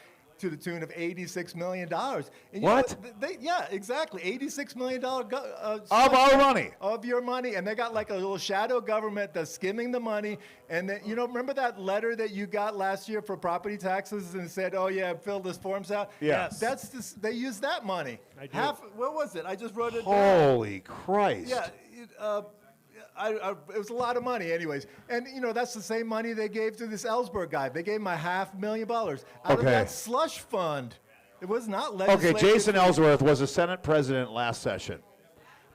to the tune of $86 million. And you know What? yeah, exactly. $86 million Of our money. of your money, and they got like a little shadow government that's skimming the money. And then, remember that letter that you got last year for property taxes and said, "Oh yeah, fill this forms out." Yes. They used that money. I do. What was it? I just wrote it down. Holy Christ. Yeah. It was a lot of money, anyways. And, that's the same money they gave to this Ellsworth guy. They gave him $500,000 out of that slush fund. It was not legislative. Okay, Jason Ellsworth was a Senate president last session.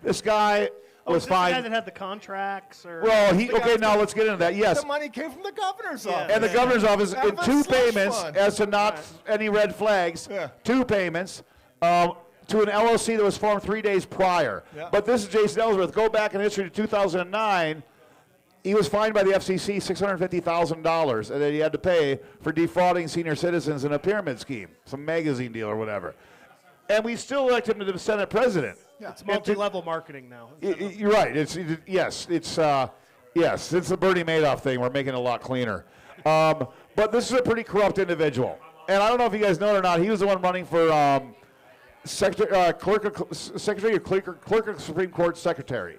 This guy was this the guy fine. that had the contracts, or Well, now let's get into that. Yes. The money came from the governor's office. And the governor's office, Out in of a 2 slush payments, fund. as to not any red flags, Yeah. 2 payments to an LLC that was formed 3 days prior. Yeah. But this is Jason Ellsworth. Go back in history to 2009. He was fined by the FCC $650,000 that he had to pay for defrauding senior citizens in a pyramid scheme, some magazine deal or whatever. And we still elect him to the Senate president. Yeah. it's multi-level marketing now. You're right. It's the Bernie Madoff thing. We're making it a lot cleaner. But this is a pretty corrupt individual. And I don't know if you guys know it or not. He was the one running for Clerk of Supreme Court Secretary.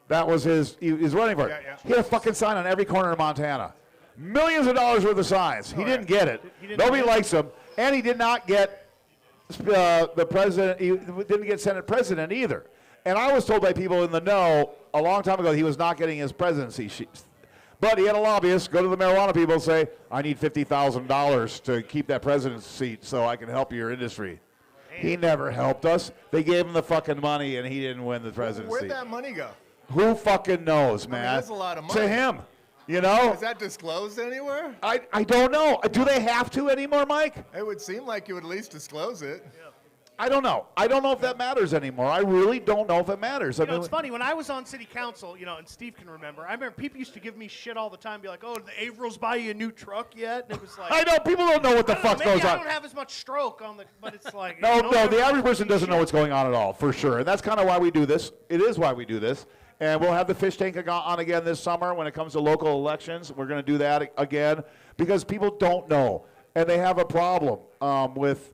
That was he's running for it. Yeah. He had a fucking sign on every corner of Montana. Millions of dollars worth of signs. He didn't get it. Nobody likes him. And he did not get the president. He didn't get Senate president either. And I was told by people in the know a long time ago he was not getting his presidency sheet. But he had a lobbyist go to the marijuana people and say, I need $50,000 to keep that presidency seat so I can help your industry. He never helped us. They gave him the fucking money, and he didn't win the presidency. Where'd that money go? Who fucking knows, man? that's a lot of money. To him, Is that disclosed anywhere? I don't know. Do they have to anymore, Mike? It would seem like you would at least disclose it. I don't know. I don't know if that matters anymore. I really don't know if it matters. I mean, It's funny, when I was on city council, and Steve can remember, I remember people used to give me shit all the time, be like, "Oh, did the Avrils buy you a new truck yet?" And it was like, I know people don't know what the fuck maybe goes I on. don't have as much stroke on the, but it's like No, the average everyone's person doesn't know shit. what's going on at all, for sure. And that's kind of why we do this. It is why we do this. And we'll have the fish tank on again this summer when it comes to local elections. We're going to do that again because people don't know. And they have a problem with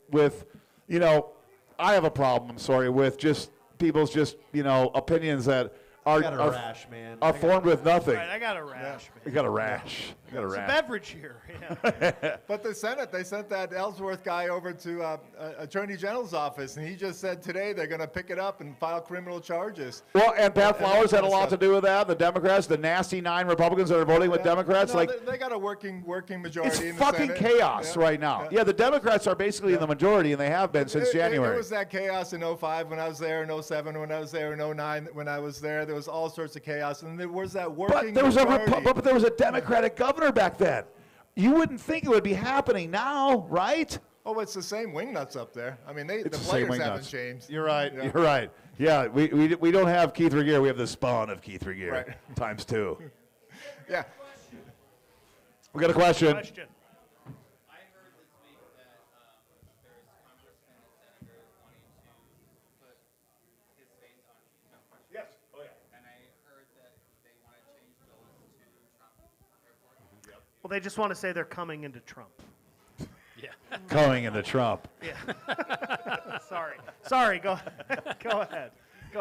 I have a problem, with just people's opinions that are got a rash, man. are formed with nothing. Right, I got a rash. You got a rash. You got a It's a rash. beverage here. Yeah. But the Senate, they sent that Ellsworth guy over to Attorney General's office, and he just said today they're going to pick it up and file criminal charges. Well, and Pat Flowers had a kind of lot to stuff. do with that. The Democrats, the nasty 9 Republicans that are voting with Democrats, No, they got a working majority it's in the fucking Senate. chaos Yeah. right now. Yeah, the Democrats are basically in the majority, and they have been since January. It was that chaos in 05 when I was there, in 07 when I was there, in 09 when I was there. There was all sorts of chaos, and there was that working But there was majority. but there was a Democratic governor back then. You wouldn't think it would be happening now, right? Oh, it's the same wingnuts up there. I mean, the It's the same players haven't wingnuts. changed. You're right. Yeah. You're right. Yeah, we don't have Keith Regier. We have the spawn of Keith Regier Right. times 2. Yeah. We got a question. Question. I heard this week that there's congressmen and senators wanting to put his face on Trump questions. Yes. Oh, yeah. And I heard that they want to change those to Trump Airport. Well, they just want to say they're coming into Trump. Going into Trump. Sorry. Go ahead. Go ahead. Go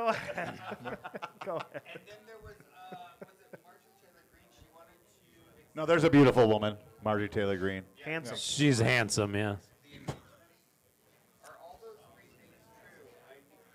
ahead. Go ahead. And then there was it Marjorie Taylor Greene? She wanted to No, there's a beautiful woman, Marjorie Taylor Greene. Handsome. She's handsome, yeah. are all those three things true?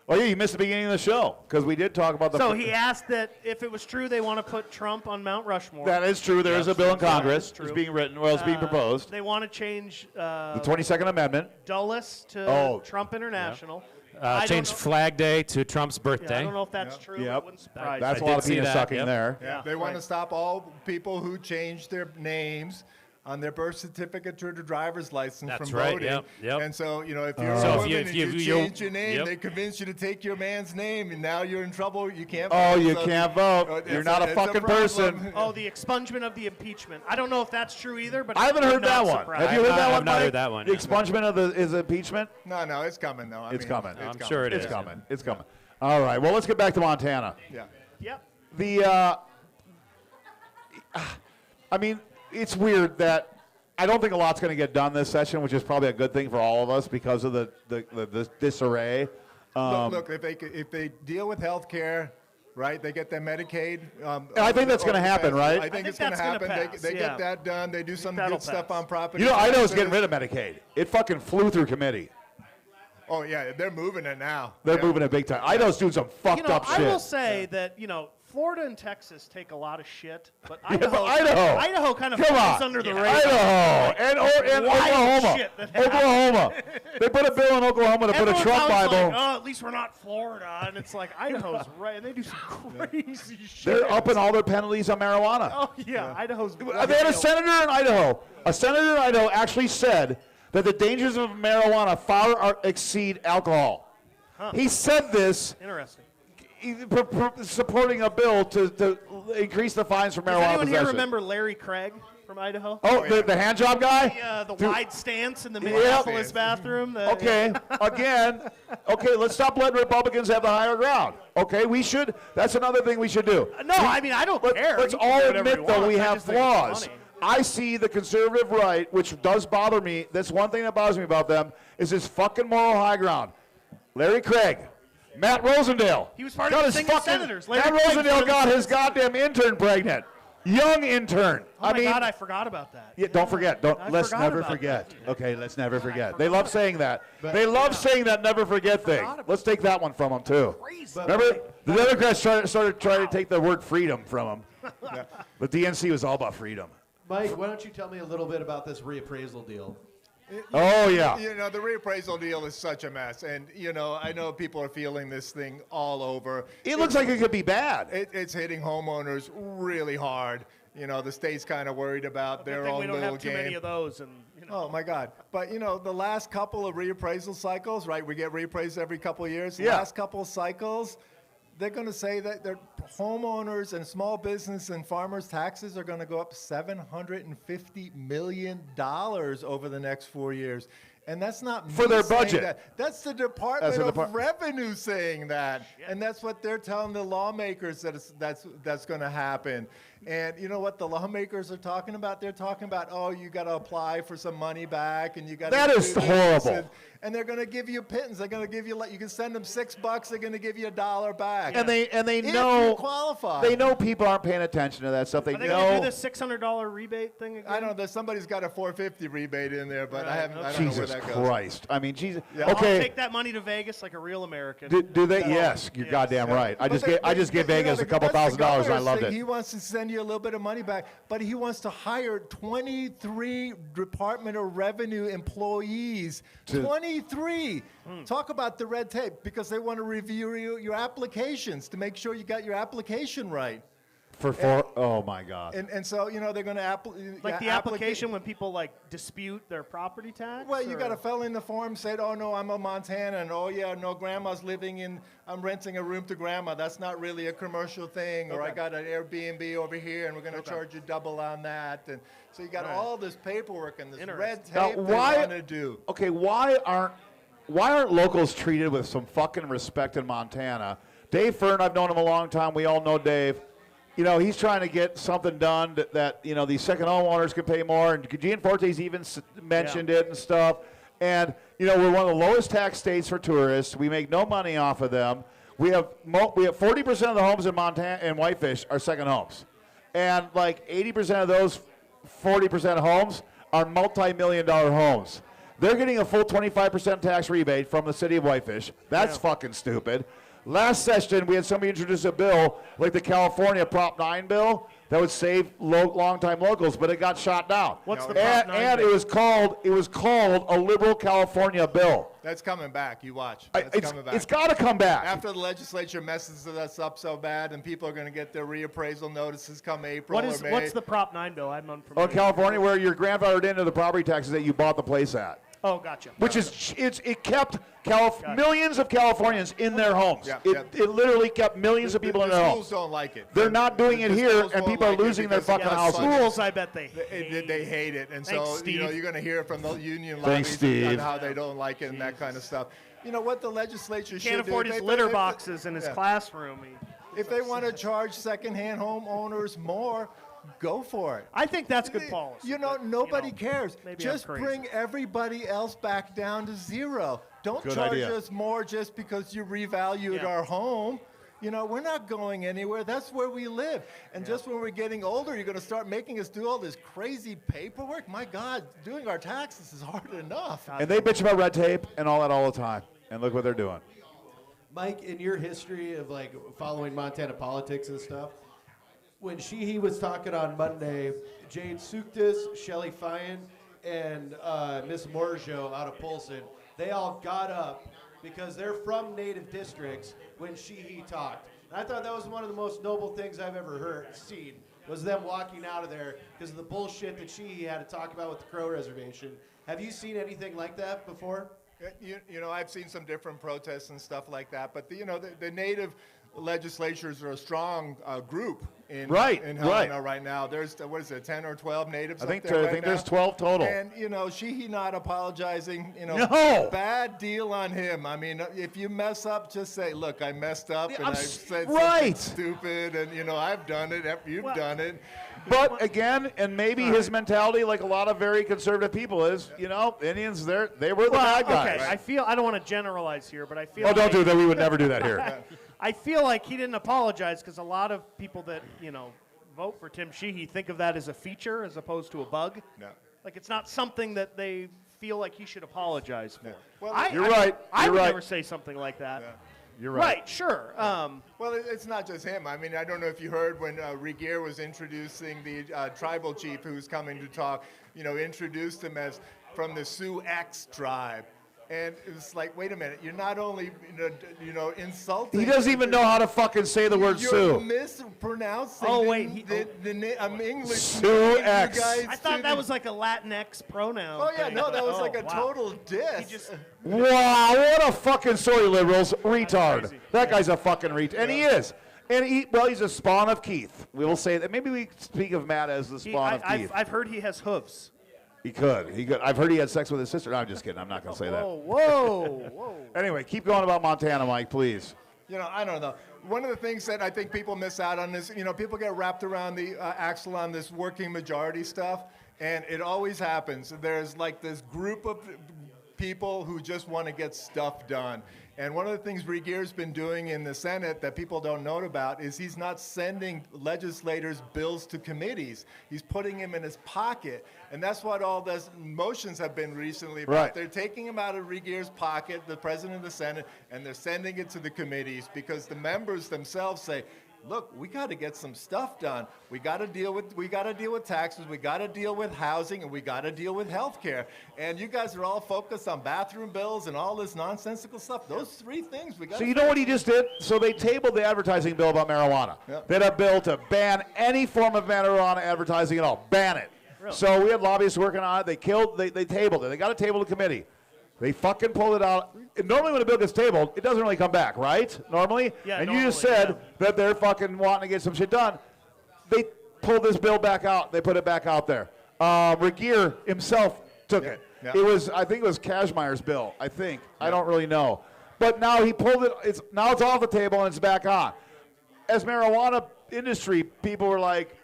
Oh, yeah, you missed the beginning of the show because we did talk about the. So he asked that if it was true they want to put Trump on Mount Rushmore. That is true. There is a bill in Congress. true. It's being written. Well, it's being proposed. They want to change The 22nd Amendment. Dulles to Oh. Trump International. I don't Change know- Flag Day to Trump's Yeah, birthday. I don't know if that's true. Yep. It wouldn't surprise That's me. a lot did of see penis that, sucking yep. there. Yeah. They want to stop all people who change their names on their birth certificate or their driver's license That's from right, voting. yep. And so, if you're So a if woman you- and if you you- change your name, yep. they convince you to take your man's name, and now you're in trouble. You can't Oh, vote. you So can't vote. You're it's not a it's fucking problem. person. Oh, the expungement of the impeachment. I don't know if that's true either, but I haven't it would heard that not one. surprise Have you me. heard that I one? have not Mike? heard that one, The yeah. expungement of the is impeachment. No, it's coming, though. It's coming. It's I'm coming. sure it It's is. coming. It's coming. All right. Well, let's get back to Montana. Yeah. Yep. The, I mean, it's weird that I don't think a lot's going to get done this session, which is probably a good thing for all of us because of the disarray. Look, if they deal with health care, right, they get their Medicaid. I think that's going to happen, right? I think it's going to happen. They get that done. They do some good stuff on property. You know, Idaho's getting rid of Medicaid. It fucking flew through committee. Oh, yeah, they're moving it now. They're moving it big time. Idaho's doing some fucked up shit. I will say that, Florida and Texas take a lot of shit, but Yeah, Idaho, but Idaho kind of come flies on. under the radar. Idaho and Oklahoma. Shit that happened. Oklahoma. They put a bill in Oklahoma to put a Everyone's Trump always Bible. like, oh, at least we're not Florida. And it's like, Idaho's right. And they do some crazy shit. They're upping all their penalties on marijuana. Oh, yeah. Idaho's They had a senator in Idaho. A senator in Idaho actually said that the dangers of marijuana far exceed alcohol. Huh. He said this Interesting. supporting a bill to increase the fines for marijuana Does anyone possession. here remember Larry Craig from Idaho? Oh, the hand job guy? The wide stance in the Minneapolis bathroom. Okay, again, let's stop letting Republicans have the higher ground. Okay, we should, that's another thing we should do. No, I mean, I don't care. Let's You can all do whatever admit, you though, want. we I have just think it's flaws. funny. I see the conservative right, which does bother me. That's one thing that bothers me about them, is this fucking moral high ground. Larry Craig. Matt Rosendale. He was part got of the his single fucking, senators. Larry Matt Craig's Rosendale one of got the his goddamn intern pregnant. Young intern. Oh my God, I forgot about that. Yeah, don't forget. Let's never forget. Okay, let's never forget. They love saying that. They love saying that never forget thing. Let's take that one from them, too. Remember, the Democrats started trying to take the word freedom from them. The DNC was all about freedom. Mike, why don't you tell me a little bit about this reappraisal deal? Oh, yeah. The reappraisal deal is such a mess. And, I know people are feeling this thing all over. It looks like it could be bad. It's hitting homeowners really hard. The state's kind of worried about their own little game. We don't have too many of those. And, Oh, my God. But, the last couple of reappraisal cycles, right, we get reappraised every couple of years. Yeah. Last couple of cycles, they're going to say that their homeowners and small business and farmers' taxes are going to go up $750 million over the next 4 years. And that's not me For their saying budget. that. That's the Department of Revenue saying that. And that's what they're telling the lawmakers that's going to happen. And you know what the lawmakers are talking about? They're talking about, oh, you got to apply for some money back, and you got to. That is horrible. And they're going to give you pittance. They're going to give you, you can send them $6. They're going to give you $1 back. And they if know you qualify. They know people aren't paying attention to that stuff. They are they know. going to do this $600 rebate thing again? I don't know. Somebody's got a $450 rebate in there, but I don't know where Jesus that goes. Christ! I mean, Jesus. Yeah. Okay. I'll take that money to Vegas like a real American. Do they? Yes, you're goddamn right. I just gave Vegas a couple $1,000 and I loved it. He wants to send you a little bit of money back, but he wants to hire 23 Department of Revenue employees. 23. Talk about the red tape, because they want to review your applications to make sure you got your application right. Oh my God. And so they're going to Like the application when people dispute their property tax? Well, you got to fill in the form, say, oh no, I'm a Montana, and oh yeah, no, grandma's I'm renting a room to grandma. That's not really a commercial thing, or I got an Airbnb over here, and we're going to charge you double on that. And so you got all this paperwork and this red tape they want to do. Okay, why aren't locals treated with some fucking respect in Montana? Dave Fern, I've known him a long time. We all know Dave. He's trying to get something done that these second homeowners can pay more. And Gianforte's even mentioned it and stuff. And, we're one of the lowest tax states for tourists. We make no money off of them. We have 40% of the homes in Montana and Whitefish are second homes. And 80% of those 40% of homes are multi-million-dollar homes. They're getting a full 25% tax rebate from the city of Whitefish. That's fucking stupid. Last session, we had somebody introduce a bill like the California Prop 9 bill that would save long-time locals, but it got shot down. What's the Prop 9 and bill? it was called a liberal California bill. That's coming back. You watch. That's coming back. It's got to come back. After the legislature messes us up so bad, and people are going to get their reappraisal notices come April or May. What's the Prop 9 bill? I'm unfamiliar. California, where you're grandfathered into the property taxes that you bought the place at. Oh, gotcha. Which is, it kept millions of Californians in their homes. It literally kept millions of people in their homes. The schools don't like it. They're not doing it here, and people are losing their fucking houses. Schools, I bet they hate They hate it. And Thanks, so, Steve. you're going to hear from the union Thanks, lobbies Steve. on how they don't like it and that kind of stuff. You know what the legislature should do? Can't afford his litter boxes in his classroom. If they want to charge secondhand homeowners more, go for it. I think that's good policy. You know, but, nobody cares. maybe I'm Just crazy. bring everybody else back down to zero. Don't Good charge idea. us more just because you revalued our home. You know, we're not going anywhere. That's where we live. And just when we're getting older, you're going to start making us do all this crazy paperwork. My God, doing our taxes is hard enough. And they bitch about red tape and all that all the time. And look what they're doing. Mike, in your history of like following Montana politics and stuff, when he was talking on Monday, Jane Suktas, Shelley Fine, and Miss Morjo out of Polson, they all got up because they're from native districts when he talked. And I thought that was one of the most noble things I've ever seen, was them walking out of there because of the bullshit that she had to talk about with the Crow Reservation. Have you seen anything like that before? You know, I've seen some different protests and stuff like that, but the native legislatures are a strong group in Helena right now. There's 10 or 12 natives. I think up there right there's now. 12 total. And you know, Sheehy not apologizing. You know, No! Bad deal on him. I mean, if you mess up, just say, "Look, I messed up, and I said right. something stupid, and you know, I've done it. You've done it." But again, and maybe his mentality, like a lot of very conservative people, is, you know, Indians, they were the bad guys. Okay, I don't want to generalize here, but I feel Oh, don't do that. We would never do that here. I feel like he didn't apologize because a lot of people that, you know, vote for Tim Sheehy think of that as a feature as opposed to a bug. No. Like it's not something that they feel like he should apologize for. Well, You're right. I You're would right. never say something like that. You're right. Right, sure. Well, it's not just him. I mean, I don't know if you heard when Regier was introducing the tribal chief who's coming to talk, you know, introduced him as from the Sioux X tribe. And it was like, wait a minute, you're not only, insulting. He doesn't even know how to fucking say the word You're Sioux. mispronouncing the English. Sioux X. I thought that was like a Latinx pronoun. Oh, yeah, thing. no, that was like a wow. total diss. Wow, what a fucking story, liberals. Retard. That guy's a fucking retard. And he is. And he's a spawn of Keith. We will say that. Maybe we speak of Matt as the spawn of Keith. I've heard he has hooves. He could. I've heard he had sex with his sister. No, I'm just kidding. I'm not going to say that. Whoa. Anyway, keep going about Montana, Mike, please. You know, I don't know. One of the things that I think people miss out on is, you know, people get wrapped around the axle on this working majority stuff, and it always happens. There's like this group of people who just want to get stuff done. And one of the things Regier's been doing in the Senate that people don't know about is he's not sending legislators bills to committees. He's putting them in his pocket. And that's what all those motions have been recently about. Right. They're taking them out of Regier's pocket, the president of the Senate, and they're sending it to the committees because the members themselves say, look, we got to get some stuff done. We got to deal with taxes. We got to deal with housing, and we got to deal with health care. And you guys are all focused on bathroom bills and all this nonsensical stuff. Those three things we got. So you know what he just did? So they tabled the advertising bill about marijuana. Yep. They had a bill to ban any form of marijuana advertising at all. Ban it. Really? So we had lobbyists working on it. They tabled it. They got a table to committee. They fucking pulled it out. Normally when a bill gets tabled, it doesn't really come back, right? Normally? Yeah, and you just said that they're fucking wanting to get some shit done. They pulled this bill back out. They put it back out there. Regier himself took it. Yeah. I think it was Kashmir's bill, I think. Yeah. I don't really know. But now he pulled it. Now it's off the table and it's back on. As marijuana industry, people were like,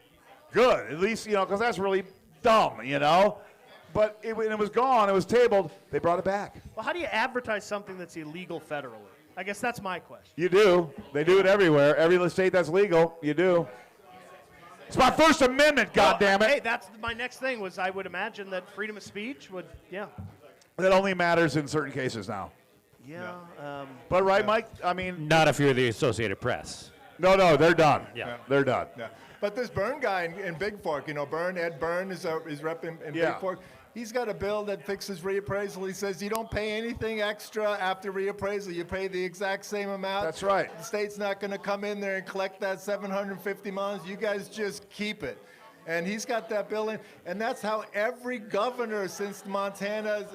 good. At least, because that's really dumb, But when it was gone, it was tabled, they brought it back. Well, how do you advertise something that's illegal federally? I guess that's my question. You do. They do it everywhere. Every state that's legal, you do. It's my First Amendment, goddammit. Hey, that's my next thing was I would imagine that freedom of speech would, That only matters in certain cases now. Yeah. But right, Mike? I mean. Not if you're the Associated Press. No, they're done. Yeah. They're done. Yeah. But this Byrne guy in Big Fork, Ed Byrne is rep in Big Fork. He's got a bill that fixes reappraisal. He says you don't pay anything extra after reappraisal. You pay the exact same amount. That's right. The state's not going to come in there and collect that $750. You guys just keep it. And he's got that bill in. And that's how every governor since Montana's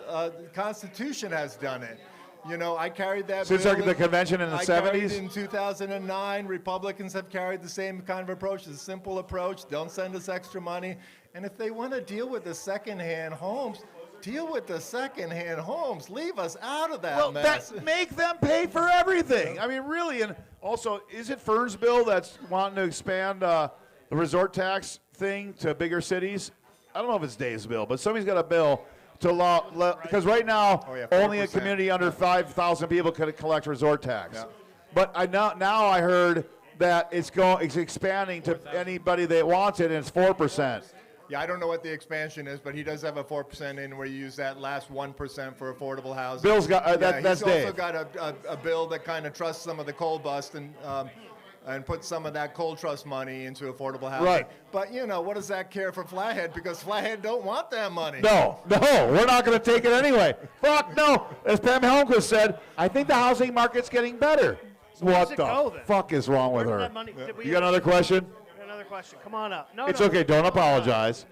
Constitution has done it. I carried that Since bill the convention in the 70s? I carried it in 2009. Republicans have carried the same kind of approach. It's a simple approach. Don't send us extra money. And if they want to deal with the secondhand homes, deal with the secondhand homes. Leave us out of that mess. Make them pay for everything. I mean, really. And also, is it Fern's bill that's wanting to expand the resort tax thing to bigger cities. I don't know if it's Dave's bill, but somebody's got a bill to allow, because right now only a 4%. community under 5,000 people can collect resort tax. Yeah. But now I heard that it's expanding to anybody that wants it, and it's 4%. Yeah, I don't know what the expansion is, but he does have a 4% in where you use that last 1% for affordable housing. Bill's got that's he's also Dave. got a bill that kind of trusts some of the coal bust and put some of that coal trust money into affordable housing. Right. But what does that care for Flathead? Because Flathead don't want that money. No, we're not going to take it anyway. Fuck no. As Pam Helmquist said, I think the housing market's getting better. What does it the go, then? fuck is wrong with Where her? did that money- did we- You got another question? Another question. Come on up. No, It's no. okay. Don't apologize.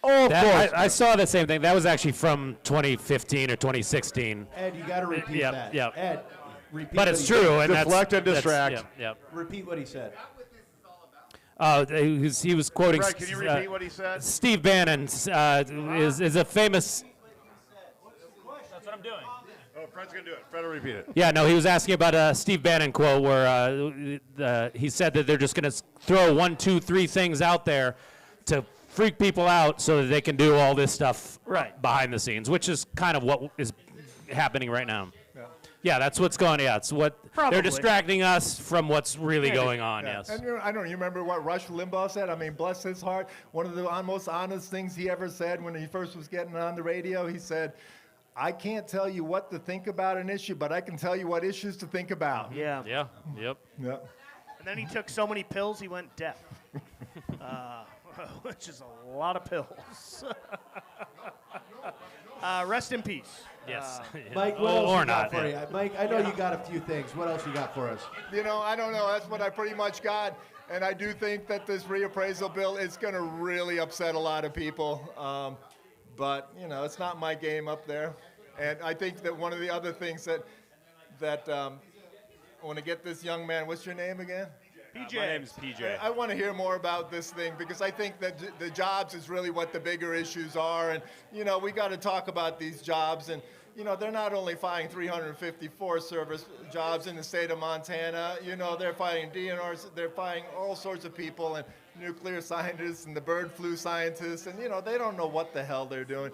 Oh, of course. I saw the same thing. That was actually from 2015 or 2016. Ed, you got to repeat Yep, that. yep. Ed, repeat But what it's he true, said. and Deflect and that's distract. Yep, yep. Repeat what he said. He was quoting. Fred, can you repeat what he said? Steve Bannon is a famous. That's what I'm doing. Oh, Fred's going to do it. Fred will repeat it. Yeah, no, he was asking about a Steve Bannon quote where he said that they're just going to throw 1, 2, 3 things out there to freak people out so that they can do all this stuff behind the scenes, which is kind of what is happening right now. Yeah, that's what's going on. Yeah, it's what they're distracting us from what's really going on. Yeah. Yes. And I don't. You remember what Rush Limbaugh said? I mean, bless his heart. One of the most honest things he ever said when he first was getting on the radio. He said, "I can't tell you what to think about an issue, but I can tell you what issues to think about." Yeah. Yeah. Yep. Yeah. And then he took so many pills he went deaf, which is a lot of pills. Rest in peace. Yes. Mike, what else or you got not. for you? Mike, I know you got a few things. What else you got for us? I don't know. That's what I pretty much got. And I do think that this reappraisal bill is going to really upset a lot of people. But, it's not my game up there. And I think that one of the other things that I want to get this young man, what's your name again? PJ. My name's PJ. I want to hear more about this thing because I think that the jobs is really what the bigger issues are. And, we got to talk about these jobs. And, they're not only firing 354 service jobs in the state of Montana. They're firing DNRs. They're firing all sorts of people and nuclear scientists and the bird flu scientists. And, they don't know what the hell they're doing.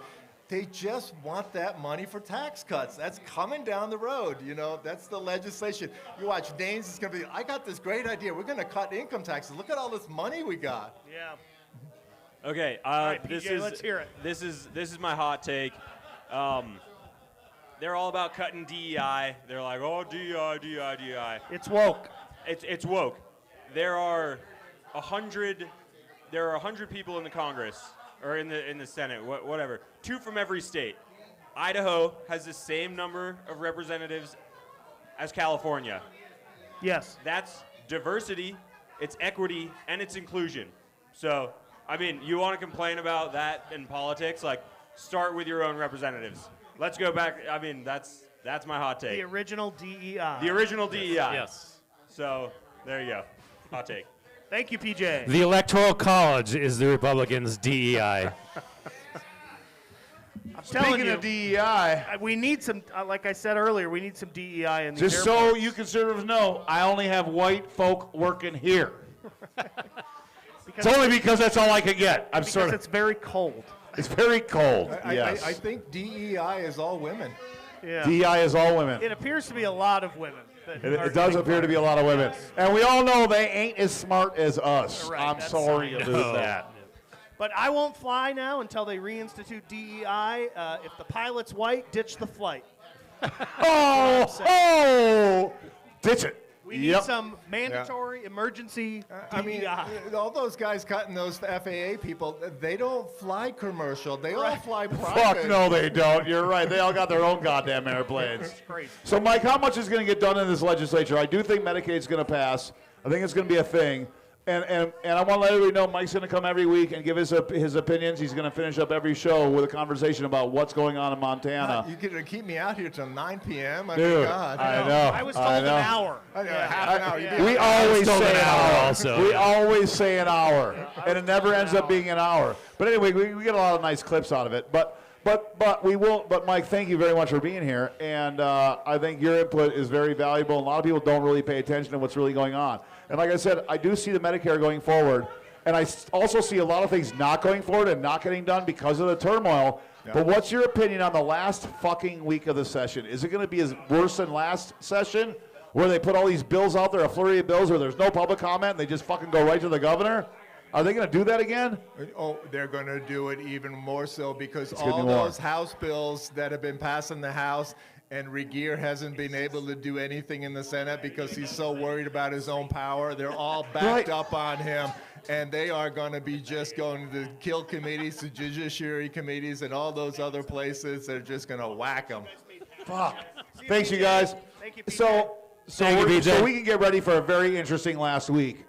They just want that money for tax cuts. That's coming down the road. That's the legislation. You watch Danes is going to be, I got this great idea. We're going to cut income taxes. Look at all this money we got. Yeah. Okay, right, this PJ, is let's hear it. This is my hot take. They're all about cutting DEI. They're like, oh, DEI. It's woke. It's woke. There are 100 people in the Congress or in the Senate, whatever. 2 from every state. Idaho has the same number of representatives as California. Yes. That's diversity, it's equity, and it's inclusion. So, I mean, you want to complain about that in politics? Like, start with your own representatives. Let's go back. I mean, that's my hot take. The original DEI. The original DEI. Yes. So, there you go. Hot take. Thank you, PJ. The Electoral College is the Republicans' DEI. I'm telling Speaking you, of DEI, we need some, like I said earlier, we need some DEI in these just so airports. you conservatives know, I only have white folk working here. It's only because that's all I could get. I'm because sorry. it's very cold. It's very cold. I think DEI is all women. Yeah. DEI is all women. It appears to be a lot of women. It does appear to be a lot of women. And we all know they ain't as smart as us. Right, I'm that's sorry fine. about that. But I won't fly now until they reinstitute DEI. If the pilot's white, ditch the flight. Oh! Ditch it. We need some mandatory emergency DEI. I mean, all those guys cutting those FAA people, they don't fly commercial. They all fly private. Fuck no, they don't. You're right. They all got their own goddamn airplanes. Crazy. So, Mike, how much is going to get done in this legislature? I do think Medicaid's going to pass. I think it's going to be a thing. And I want to let everybody know Mike's going to come every week and give his opinions. He's going to finish up every show with a conversation about what's going on in Montana. You could keep me out here till 9 p.m. I Dude, mean, God. I know. I was told an hour. Half an hour. You'd be We out always told say an an hour hour. also, We yeah. always say an hour, and it never ends up being an hour. But anyway, we get a lot of nice clips out of it. But But we will. But Mike, thank you very much for being here, and I think your input is very valuable. A lot of people don't really pay attention to what's really going on. And like I said, I do see the Medicare going forward, and I also see a lot of things not going forward and not getting done because of the turmoil. Yeah. But what's your opinion on the last fucking week of the session? Is it going to be as worse than last session, where they put all these bills out there, a flurry of bills, where there's no public comment, and they just fucking go right to the governor? Are they going to do that again? Oh, they're going to do it even more so because all those House bills that have been passed in the House, and Regier hasn't been able to do anything in the Senate because he's so worried about his own power. They're all backed up on him, and they are going to be just going to kill committees, to judiciary committees, and all those other places. They're just going to whack them. Fuck. Thanks, you guys. Thank you, So we can get ready for a very interesting last week.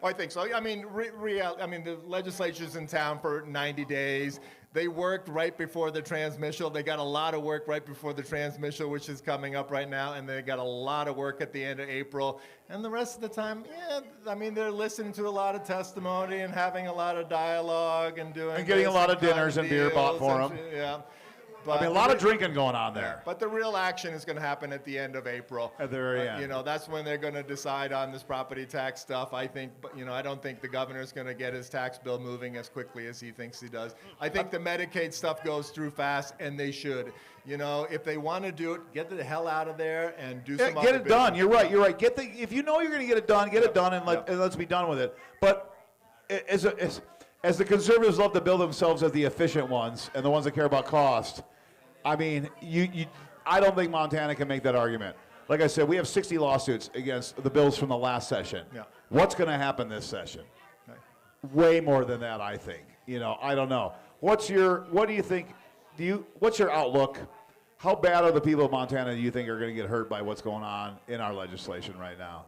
Oh, I think so. I mean, the legislature's in town for 90 days. They worked right before the transmission. They got a lot of work right before the transmission, which is coming up right now, and they got a lot of work at the end of April. And the rest of the time, they're listening to a lot of testimony and having a lot of dialogue and doing. And getting a lot of dinners and beer bought for them. Yeah. But a lot of drinking going on there. But the real action is going to happen at the end of April. At the very end. That's when they're going to decide on this property tax stuff. I think, I don't think the governor's going to get his tax bill moving as quickly as he thinks he does. I think the Medicaid stuff goes through fast, and they should. If they want to do it, get the hell out of there and do some other Get it business. done. You're right. if you know you're going to get it done, and let's be done with it. But as the conservatives love to bill themselves as the efficient ones and the ones that care about cost, I mean, I don't think Montana can make that argument. Like I said, we have 60 lawsuits against the bills from the last session. Yeah. What's going to happen this session? Right. Way more than that, I think. I don't know. What do you think? What's your outlook? How bad are the people of Montana do you think are going to get hurt by what's going on in our legislation right now?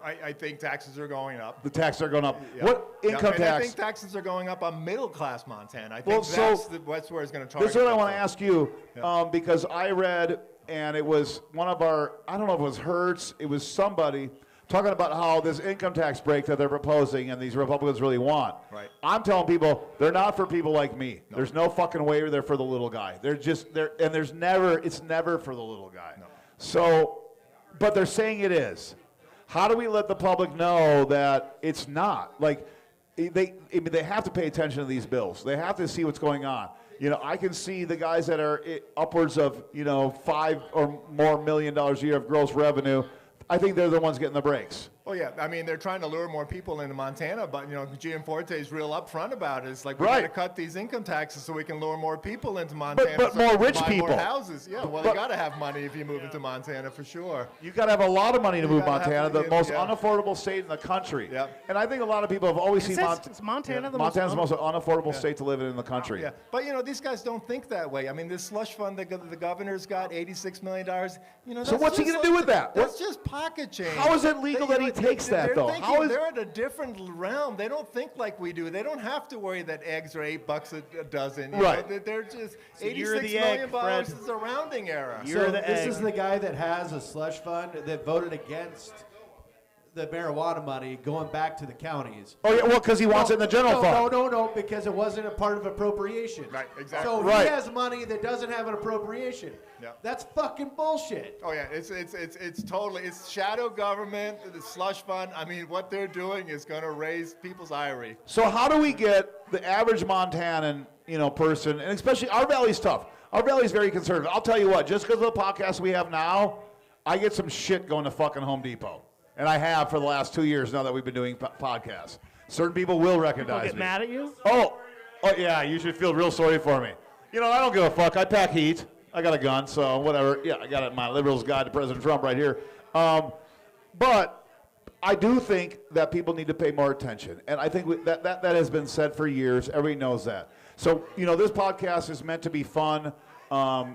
I think taxes are going up. The taxes are going up. Yeah. What income and tax? I think taxes are going up on middle-class Montana. I think that's where it's going to target. This is what I want to ask you, Yeah. because I read, and it was one of our, I don't know if it was Hertz, it was somebody talking about how this income tax break that they're proposing and these Republicans really want. Right. I'm telling people, they're not for people like me. No. There's no fucking way they're for the little guy. It's never for the little guy. No. So, but they're saying it is. How do we let the public know that it's not? Like, they have to pay attention to these bills. They have to see what's going on. I can see the guys that are upwards of, $5 or more million a year of gross revenue. I think they're the ones getting the breaks. Oh, yeah. I mean, they're trying to lure more people into Montana, but, Gianforte is real upfront about it. It's like, we're going to cut these income taxes so we can lure more people into Montana. But so more rich buy people. More houses. Yeah, well, you got to have money if you move into Montana, for sure. You got to have a lot of money to move Montana, the most yeah. unaffordable state in the country. Yeah. And I think a lot of people have always seen Montana the Montana's most unaffordable state to live in the country. Yeah. But, these guys don't think that way. I mean, this slush fund that the governor's got, $86 million, so what's he going to do with that? That's just pocket change. How is it legal that he takes that, though? They're at a different realm. They don't think like we do. They don't have to worry that eggs are $8 a dozen. Right. They're just So $86 million is a rounding error. This is the guy that has a slush fund that voted against the marijuana money going back to the counties. Oh, yeah, well, because he wants it in the general fund. No, because it wasn't a part of appropriation. Right, exactly. So Right. he has money that doesn't have an appropriation. Yeah. That's fucking bullshit. Oh yeah, it's totally shadow government, the slush fund. I mean, what they're doing is going to raise people's ire. So how do we get the average Montanan, person, and especially our valley's tough. Our valley's very conservative. I'll tell you what, just because of the podcast we have now, I get some shit going to fucking Home Depot. And I have for the last 2 years now that we've been doing podcasts. Certain people will recognize People get me. mad at you? Oh, yeah, you should feel real sorry for me. I don't give a fuck. I pack heat. I got a gun, so whatever. Yeah, I got it. My liberals guide to President Trump right here. But I do think that people need to pay more attention. And I think that has been said for years. Everybody knows that. So, this podcast is meant to be fun.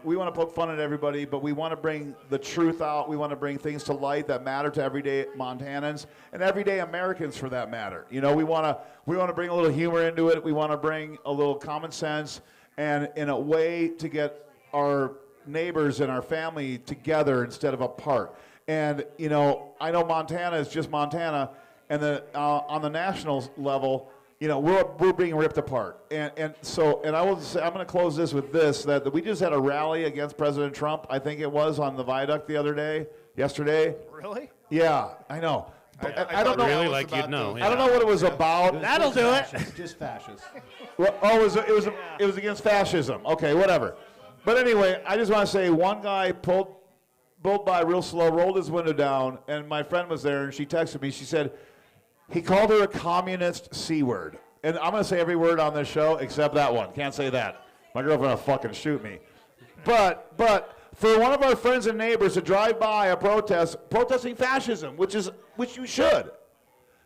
We want to poke fun at everybody, but we want to bring the truth out. We want to bring things to light that matter to everyday Montanans and everyday Americans, for that matter. We want to bring a little humor into it. We want to bring a little common sense, and in a way to get our neighbors and our family together instead of apart. And I know Montana is just Montana, and on the national level, you know, we're being ripped apart. And I will say, I'm going to close this with this, that we just had a rally against President Trump, I think it was, on the viaduct yesterday. Really? Yeah, I know. I don't know. Really, like you'd know. I don't know what it was about. That'll do it. Just fascist. Well, it was against fascism. Okay, whatever. But anyway, I just want to say one guy pulled by real slow, rolled his window down, and my friend was there, and she texted me. She said he called her a communist C-word. And I'm going to say every word on this show except that one. Can't say that. My girlfriend will fucking shoot me. But for one of our friends and neighbors to drive by a protesting fascism, which you should,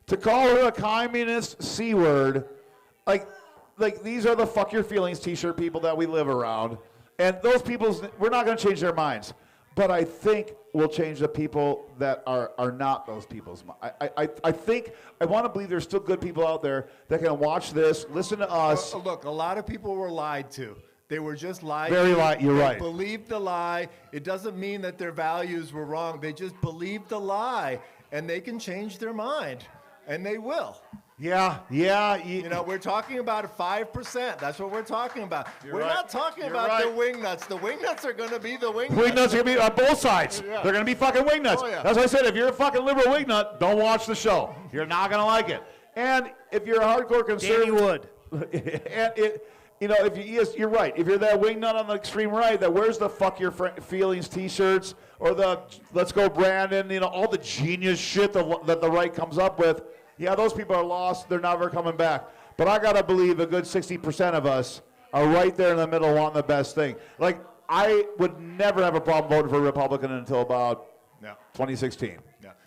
to call her a communist C-word, like these are the fuck your feelings t-shirt people that we live around. And those people, we're not going to change their minds. But I think we'll change the people that are not those people's minds. I want to believe there's still good people out there that can watch this, listen to us. Look, a lot of people were lied to. They were just lied Very to. lied, you're They right. believed the lie. It doesn't mean that their values were wrong. They just believed the lie, and they can change their mind, and they will. Yeah. You know, we're talking about 5%. That's what we're talking about. We're right. not talking You're about right. the wingnuts. The wingnuts are going to be the wingnuts. Wingnuts are going to be on both sides. Yeah. They're going to be fucking wingnuts. Oh, yeah. That's why I said, if you're a fucking liberal wingnut, don't watch the show. You're not going to like it. And if you're a hardcore conservative... Danny Wood. and you know, you're right. If you're that wingnut on the extreme right, that wears the fuck your feelings t-shirts or the let's go Brandon, you know, all the genius shit that the right comes up with, yeah, those people are lost. They're never coming back. But I got to believe a good 60% of us are right there in the middle wanting the best thing. Like, I would never have a problem voting for a Republican until about 2016.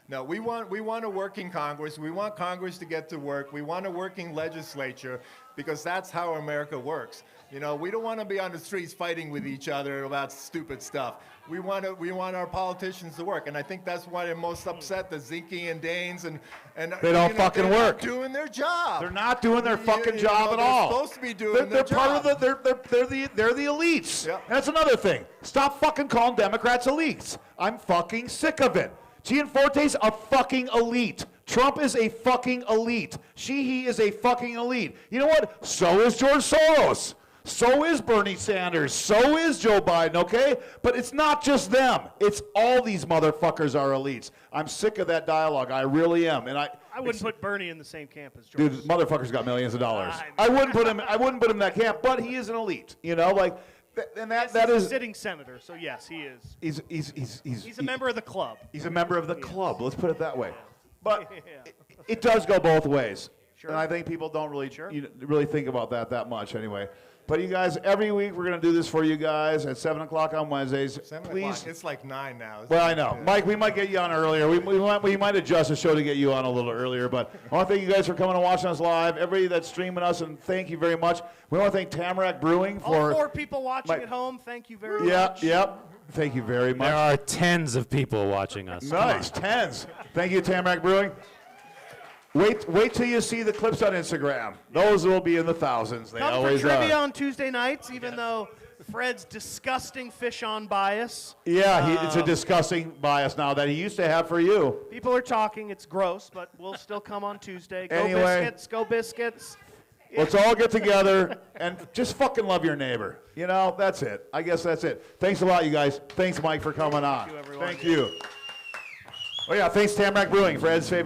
No, we want a working Congress. We want Congress to get to work. We want a working legislature because that's how America works. You know, we don't want to be on the streets fighting with each other about stupid stuff. We want our politicians to work, and I think that's why they're most upset. The Zinke and Danes and they don't fucking they're work. Not doing their job. They're not doing their fucking job at all. They're supposed to be doing they're their part job. of the they're the elites. Yep. And that's another thing. Stop fucking calling Democrats elites. I'm fucking sick of it. Gianforte's a fucking elite. Trump is a fucking elite. He is a fucking elite. You know what? So is George Soros. So is Bernie Sanders. So is Joe Biden, okay? But it's not just them. It's all these motherfuckers are elites. I'm sick of that dialogue. I really am. And I wouldn't put Bernie in the same camp as George. Dude, motherfucker's got millions of dollars. I wouldn't put him in that camp, but he is an elite. You know, like and that is a sitting senator, so yes, he is. He's a member of the club. He's a member of the club. Let's put it that way. But it does go both ways. Sure. And I think people don't really think about that much anyway. But you guys, every week we're going to do this for you guys at 7 o'clock on Wednesdays. 7 Please. o'clock. It's like 9 now. Well, I know. Mike, we might get you on earlier. We might adjust the show to get you on a little earlier. But I want to thank you guys for coming and watching us live. Everybody that's streaming us, and thank you very much. We want to thank Tamarack Brewing for... All 4 people watching at home, thank you very much. Yep. Thank you very much. There are tens of people watching us. Nice, tens. Thank you, Tamarack Brewing. Wait till you see the clips on Instagram. Those will be in the thousands. They Come always for trivia are. on Tuesday nights, even though Fred's disgusting fish-on bias. Yeah, it's a disgusting bias now that he used to have for you. People are talking. It's gross, but we'll still come on Tuesday. Go Anyway. Biscuits. Go Biscuits. Let's all get together and just fucking love your neighbor. You know, that's it. I guess that's it. Thanks a lot, you guys. Thanks, Mike, for coming on. Thank you, everyone. Thank you. Oh, yeah, thanks, Tamarack Brewing, Fred's favorite.